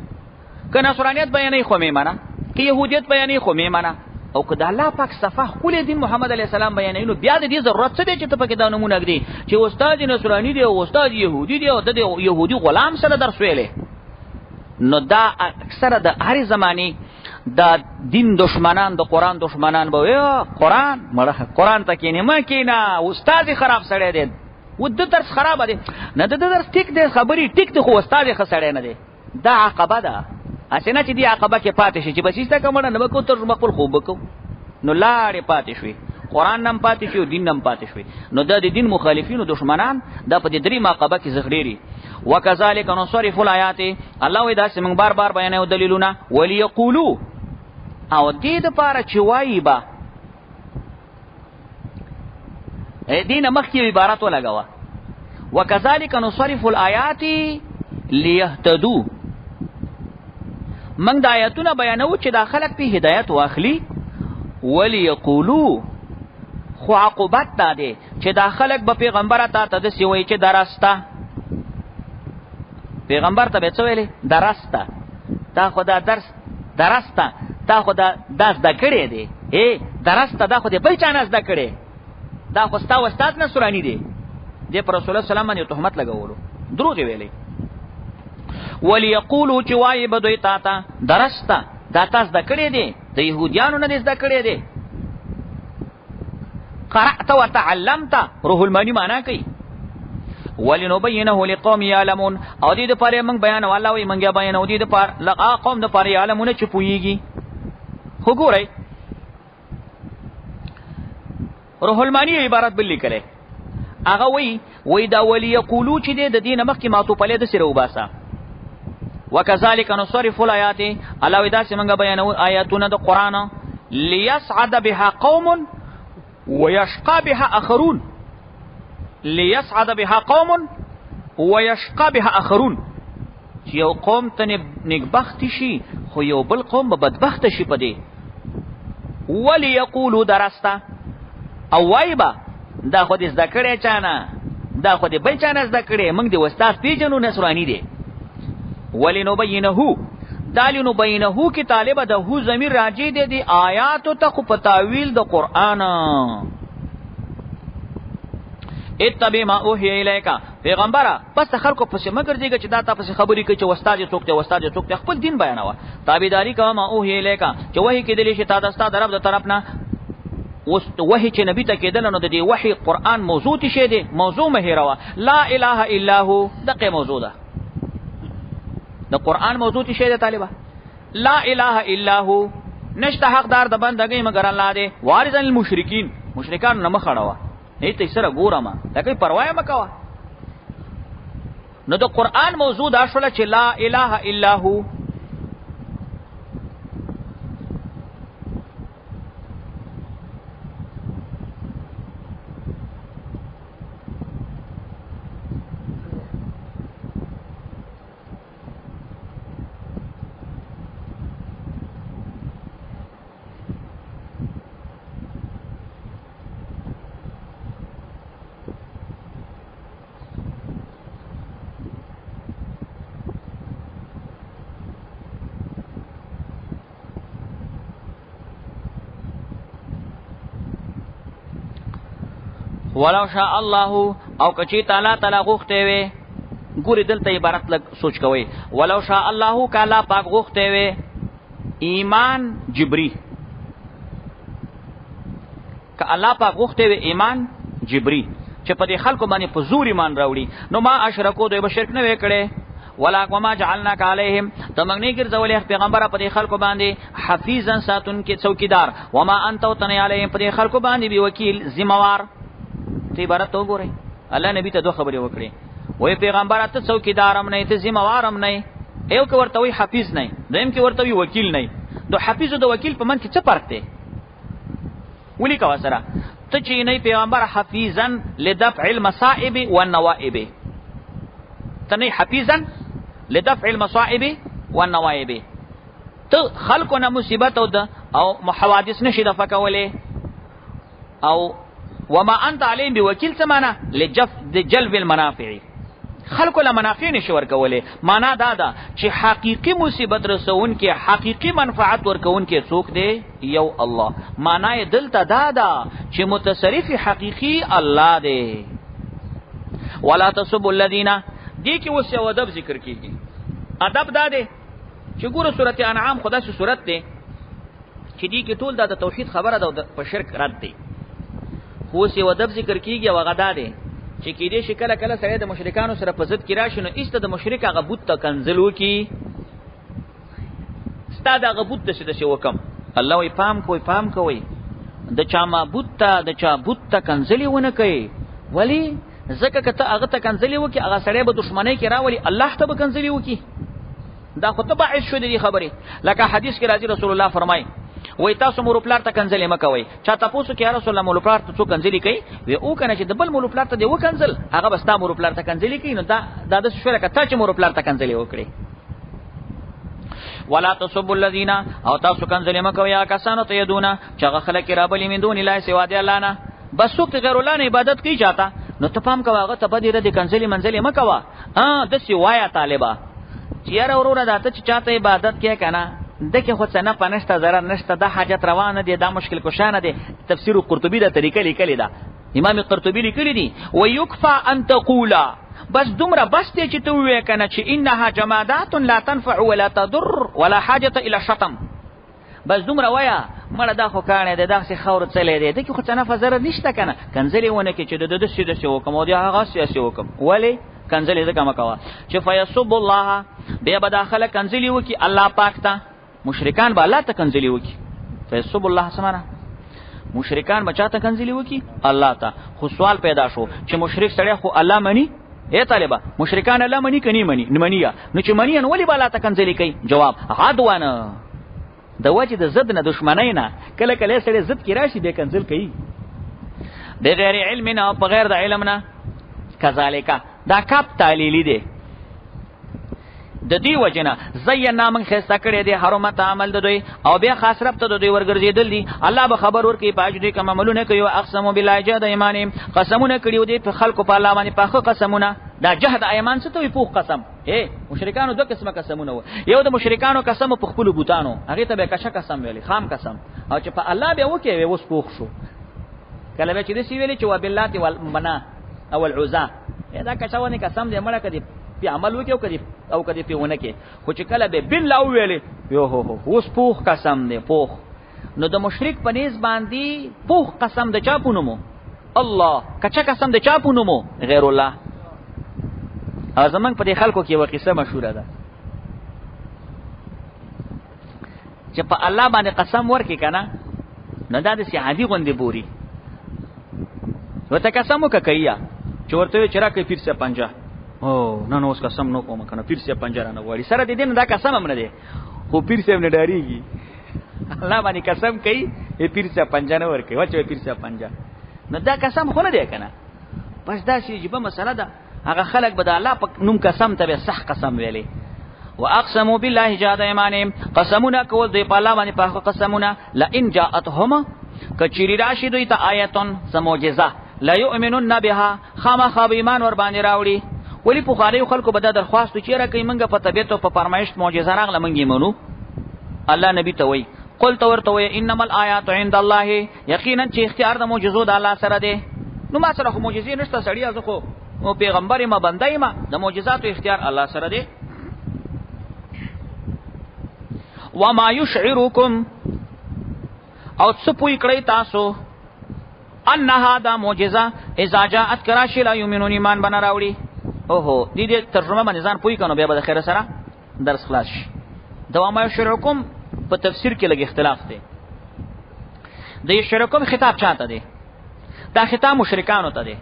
که نصرانیت بیانوي خو مې معنا که يهودیت بیانوي خو مې معنا او که د الله پاک صفه کول دین محمد علی السلام بیانوي نو بیا د دې ضرورت څه دی چې ته پکې دا نمونه کړې چې استاد نصرانی دی او استاد يهودي دی او د يهودي غلام سره درس ویلي. نو دا اکثر د هر زمانی د دین دشمنان د قرآن دشمنان به قرآن مړه قرآن ته کینې ما کینا استاد خراب سړی دی و د درس خراب دی نه د درس ټیک دی خبري ټیک دی خو استاد ښه سړی نه دی. دا عقبه ده اسنه چې دی عقبه کې پاتې شي چې بسیسته کومه نه وکړو تر خپل خوب وکړو نو لاړې پاتې شوي قرآن نم پاتې شو دین نم پاتې شوي. نو د دین مخالفینو دشمنان د په دې درې عقبه کې زغړيري. وکذالک نصرف الآیات الله وی دا سیمن بار بار بیانې او دلیلونه وليقولوا او دې د پاره چې وایي با دینه مخکې عبارت ولګوا وکذالک نصرف الآیات ليهتدوا من د آیاتونه بیانو چې د خلق په هدایت واخلي وليقولوا خو عقوبت دا دی چې د خلق به پیغمبر ته د سوي چې درسته پیغمبر ته به څه ویلي درسته تا خدا درس درسته تا خدا داس د کړي دی درسته دا خو دې بل چا نه زده کړي دا خو ستا استاد نصرانی دی د رسول الله صلی الله علیه وسلم باندې تهمت لګولو دروغ ویلي. وليقولوا چې وایي به دوی تا درسته دا تاسو د کړي دی د يهوديانو نه زده کړي دی. قرأت وتعلمت روح المانی معنا کوي ولنبينه لقوم يعلمون او دې د پاره موږ بیان والله وي موږ بیان او دې د پاره لقا قوم د پاره يعلمون چې پويږي. خو ګورئ روح المانی عبارت بل لیکله هغه وی دا ولی یقولو چې د دینه مخکې معطوف علیه د سره وباسه وکذالک نصرف الآیات الله دا څنګه بیانو آیاتونه د قران لیسعد بها قوم ويشقى بها اخرون لیسعد بها قوم ويشقى بها اخرون چې یو قوم ته نیکبخت شي خو یو بل قوم به بدبخت شي پدې ولی یقولو درسته او وایبا دا خو دې زده کړې چانه دا خو دې بل چانه زده کړې موږ دې استاد پیژنو نصرانی دی ولی نبینه دالینو بینه کی طالب د هو ضمیر راجی دی آیات ته خو په تاویل د قران اتبع ما اوحی الیکا پیغمبره پس خلکو پس مگر دیګه چې دا تاسو خبرې کوي چې استاد څوک ته استاد څوک ته خپل دین بیانوه تابعداري کوه ما اوحی الیکا چې وਹੀ کې دلی چې تاسو ستاسو رب د طرف نه وحی چې نبی ته کېدل نو د دې وحی قران موضوع شه دی موضوع مهیروا لا اله الا هو دغه موضوع ده د قران موضوع شه دی طالبہ لا اله الا هو نشته حقدار د بندګۍ مگر الله دی وارث المشرکین مشرکان نه مخړوا نه ته سره ګورما دا کوي پروا مه کوه نو د قران موضوع دا شول چې لا اله الا هو ولو شاء الله او کچی تعالی غوخته وي ګوري دلته عبارت لګ سوچ کوي ولو شاء الله کالا پاک غوخته وي ایمان جبری ک الله پاک غوخته وي ایمان جبری چې په دې خلکو باندې په زور ایمان راوړي نو ما اشرکو دوی به شرک نه وکړي ولا وما جعلناک علیهم تمغنی ګرځولې پیغمبر په دې خلکو باندې حفیظا ساتون کې څوکیدار وما انت وتنی علیهم په دې خلکو باندې به وکیل ذمہوار ته عبارت وګورئ الله نبی ته دوه خبرې وکړي وای پیغمبر ته څوکیدارم نه ته ذمہوارم نه یو کې ورته وی حفیظ نه دیم کې ورته وی وکیل نه دو حفیظ او د وکیل په من کې څه فرق دی ولي کا وسره ته چې نه پیغمبر حفیظا لدفع المصائب والنوائب ته نه حفیظا لدفع المصائب والنوائب ته خلقنا مصیبت او حوادث نشي د فکولې او وما انت عليهم بوکیل سمانا لجلب المنافع خلق له منافع نشي ورکولې معنا دا ده چې حقيقي مصیبت رسون کې حقيقي منفعت ورکون کې څوک دی یو الله معنا یې دلته دا ده چې متصرف حقيقي الله دی ولا تسبوا الذين دې کې اوس یو ادب ذکر کیږي ادب دا دی چې ګوره سورته انعام خدا سي سورته دی چې دې کې ټول د توحید خبره ده په شرک رد دی خو سی ودب ذکر کیږي او غدا دی چې کې دې شکل کله سره د مشرکانو سره په ضد کې راشي نو ایست د مشرک هغه بوت ته کنزلو کی ستاد هغه بوت ته څه وکم الله وي پام کوي د چا معبود ته د چا بوت ته کنزلی ونه کوي ولی زکه کته هغه ته کنزلی وکي هغه سره به دشمنی کې راولي الله ته به کنزلی وکي دا خو تبع شو دي خبره لکه حدیث کې راځي رسول الله فرمایي وای تاسو مور پلار ته کنزلی مکوي چا تاسو کې رسول الله مور پلار ته څو کنزلی کوي وی او کنه چې د بل مور پلار ته دی وکنزل هغه بس تا مور پلار ته کنزلی کوي نو دا د شرکت ته چې مور پلار ته کنزلی وکړي ولا تسبوا الذين او تاسو کنزلی مکوي یا کسانو ته یدونه چې هغه خلک را بلی من دون الله سوا دی الله نه بس څوک غیر الله نه عبادت کوي چاته نو ته پام کوه هغه ته بدیره د کنزلی منزلی مکوا د سی وایا طالبہ چیرې وروره داته چې چاته عبادت کوي کنه دغه خو څنګه پنځه زره نشته د حاجت روانه دي دا مشکل کوشانه دي تفسیر قرطبی دا طریقه لیکلی دا امام قرطبی لیکلی دي ويكفى ان تقول بس دومره بس دي چې ته وې کنه چې انها جمادات لا تنفع ولا تضر ولا حاجه الى شتم بس دومره وایا مړه دا خو کانه ده داسې خور څلې دي دغه خو څنګه فزر نشته کنه کنزلی ونه کې چې د سیده سي وکم او دی هغه سیاسي وکم ولی کنزلی زکه مکوا چې فیسب الله بیا به داخله کنزلی وکي الله پاک ته مشرکان به الله ته کنزلی وکي فیسب الله سمانه مشرکان بچاته کنځلي وکي الله ته. خو سوال پیدا شو چې مشرک سړی خو الله مني، اے طالبہ مشرکان الله مني کني مني نمنیا، نو چې مني نو ولې بالا ته کنځلي کوي؟ جواب عدوانه د وجه د ضد نه دشمنی نه کله کله سړی ضد کې راشي به کنځل کوي بغیر علم نه، بغیر د علم نه. کذالک دا کاپ تعلیلی دی. د دې وجنه زینا من خسته کړي دي حرمت عمل د دوی او بیا خاص رب ته د دوی ورګرځیدل دي. الله به خبر ورکړي پاج دي کوم عملونه کوي. اقسم بالله جهد ایمانهم، قسمونه کړي دي په خلکو په الله باندې پاخه قسمونه. دا جهد ایمان څه ته وي؟ پوخ قسم. مشرکانو دوه قسمه قسمونه و. یو د مشرکانو قسم په خپل بوتانو، هغه ته به کشه قسم ویلي، خام قسم. او چې په الله به وکي اوس پوخ شو. کله به چې دې ویلي چې وبالله والمنا او العزا، دا کښونه قسم دې مړه کړي په عمل وکيو کدي او کدي په ونه کې. خو چې کله به بالله ویلې یو هو اوس پوخ قسم دی پوخ. نو د مشرک په نس باندې پوخ قسم د چا پونمو؟ الله. کچا قسم د چا پونمو؟ غیر الله. ازمن په دې خلکو کې یو قصه مشهوره ده چې په الله باندې قسم ورکې کنه نو دا د سعادي غوندې بوري وته قسم وکیا چې ورته چرا کې پیر سه پنجا او نه نو اوس قسم نو کوم کنه پیر سه پنجا نه وړي سره دې نه دا قسم هم نه دی خو پیر سه نه ډاریږي الله باندې قسم کوي پیر سه پنجا نه ورکې وچو پیر سه پنجا نو دا قسم خو نه دی کنه پس دا شی جبه مسله ده هغه خلق به د الله په نوم قسم ته صح قسم ویلي. واقسموا بالله جهد ایمانهم، قسمونه کول دی په الله باندې په قسمونه. لئن جاءتهم کچری راشي دوی ته آیتون سموجزه لا یؤمنون بها، خامخا ایمان ور باندې راوړي. ولی په خاري خلکو به د درخواست چیرې کوي منګه په طبيعت او په فرمایش معجزه راغله منګي منو. الله نبی ته وای قل تو ورته وای انما الآیات عند الله، یقینا چې اختیار د معجزو د الله سره دی. نو ما سره خو معجزې نشته سړی ازو خو او پیغمبر ما بندای ما د معجزات او اختیار الله سره دی. وما یشعرکم او څه پوی کړی تاسو انها دا معجزه اذا جاءت کراشی لا یؤمنون ایمان بنا راوړي. اوهو دې ترجمه باندې ځان پوی کنو بیا به خیر سره درس خلاص شي. دا وما یشعرکم په تفسیر کې لږ اختلاف دی. د یشعرکم خطاب چاته دی؟ دا خطاب مشرکانو ته دی.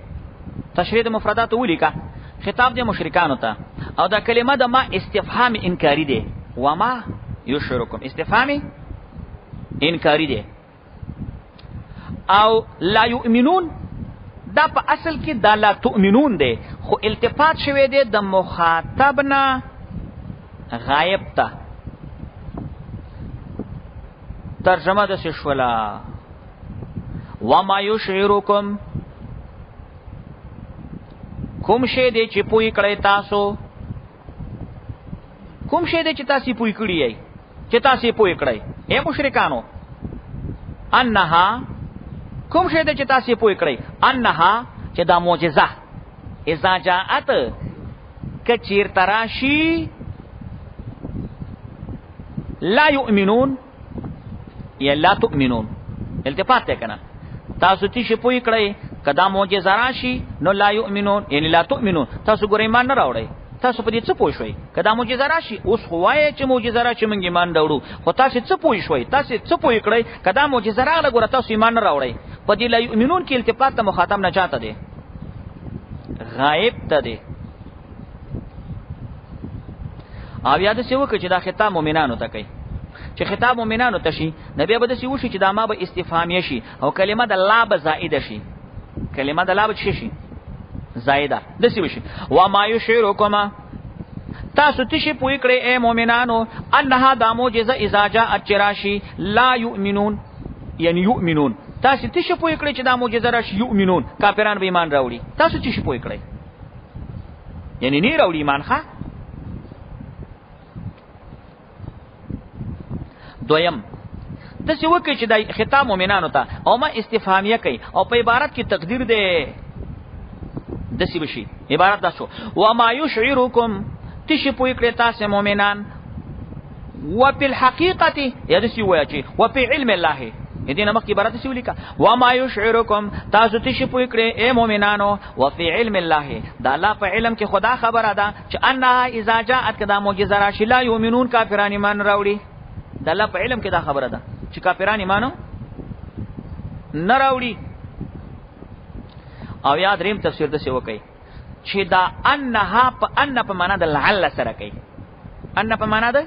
تشریح د مفردات ولیکا خطاب د مشرکانو ته او دا کلمه د ما استفهام انکاری دی. وما یشرکم استفهام انکاری دی. او لا یؤمنون دا په اصل کې دا لا تؤمنون دی خو التفات شوی دی د مخاطب نه غایب ته. ترجمه د شولا وما یشعرکم کوم شی دی چې پوی کړی تاسو، کوم شی دی چې تاسو پوی کړی یې چې تاسو پوی کړی اے مشرکانو. انها کوم شی دی چې تاسو پوی کړی انها چې دا معجزه اذا جاءت کچیر تراشی لا یؤمنون یا لا تؤمنون التفات ته کنه تاسو تیش پوی کړی کدا معجزه راشي نو لا یؤمنون یعنی لا تؤمنون تاسو ګور ایمان نه راوړی. تاسو په دې څه پوه شوي؟ کدا معجزه راشي اوس خو وایي چې معجزه راشي موږ ایمان راوړو خو تاسو څه پوه شوي؟ تاسو څه پوه کړی کدا معجزه راغله ګور تاسو ایمان نه راوړی. په دې لا یؤمنون کې التفات ته مخاطب نه چاته دی؟ غائب ته دی. او یاد څه وکړه چې دا خطاب مؤمنانو ته کوي. چې خطاب مؤمنانو ته شي نبی به دسی وشي چې دا ما به استفهامیه شي او کلمه د لا به زائده شي. کلمه د لا به شي زائده دسی وشي. و ما یشعرکما تاسو تشي پوی کړئ اے مؤمنانو انها دا معجزه اذا جاءت چراشی لا یؤمنون یعنی یؤمنون تاسو تشي پوی کړئ چې دا معجزه راشي یؤمنون کافرانو به ایمان راوړي. تاسو تشي پوی کړئ یعنی نه راوړي ایمان ښه. دویم دسی وکړي چې دا خطاب مؤمنانو ته او ما استفهامیه کوي او په عبارت کې تقدیر دی دسی بشي. عبارت دا شو و ما یشعرکم تشي پوی کړی تاسو مؤمنان و په الحقیقت یا دسی وایي چې و په علم الله دې نه مخکې عبارت سی ولیکا و ما یشعرکم تاسو تشي پوی کړی اے مؤمنانو و په علم الله دا الله په علم کې خدا خبره ده چې انها اذا جاءت کدا معجزه راشي لا یؤمنون کافران ایمان راوړي. د الله په علم کې دا خبره ده چې کافران ایمانو نه راوړي. او یا دریم تفسیر داسې وکړي چې دا انها په ان په معنا د لعل سره کوي، ان په معنا د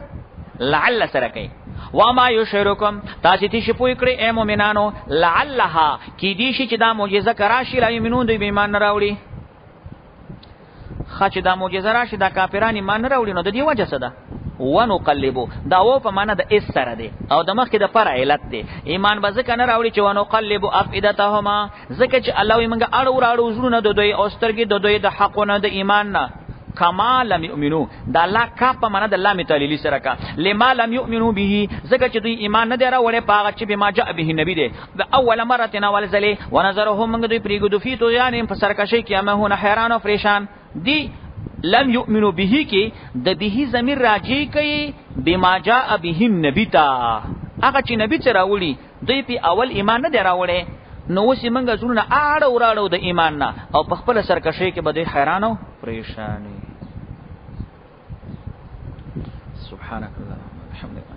لعل سره کوي. وما یشرکم تاسو ته شي پوي کړی اے مؤمنانو لعلها کی دي شي چې دا معجزه کراشي لا یمنون دوی به ایمان نه راوړي. خاص دا معجزه راشي دا کافران ایمان نه راوړي. نو د دې وجه څه ده؟ ونقلبو دا و په معنا د اس سره دی او د مخکې د فرع علت دی. ایمان به ځکه نه راوړي چې ونقلبو افئدتهما ځکه چې الله یې موږ اړو راړو زړونه د دوی او سترګې د دوی د حقونه د ایمان نه کما لم یؤمنو دا لا کا په معنا د لام تعلیلی سره کا لما لم یؤمنو به ځکه چې دوی ایمان نه دی راوړي پاغه چې بما جاء به نبی دی د اول مره اول ځلې ونظرهم موږ دوی پریګو فی تو یعنی په سرکشي کې امه حیران او پریشان دی. لم یؤمنو به کې د به ضمیر راجی کوي بما جاء به النبی تا هغه چې نبی څخه راوړي دوی په اول ایمان نه دی راوړي. نو اوس موږ زونه اړو راړو د ایمان نه او په خپل سرکشي کې به دوی حیران او پریشان. سبحانك اللهم وبحمدك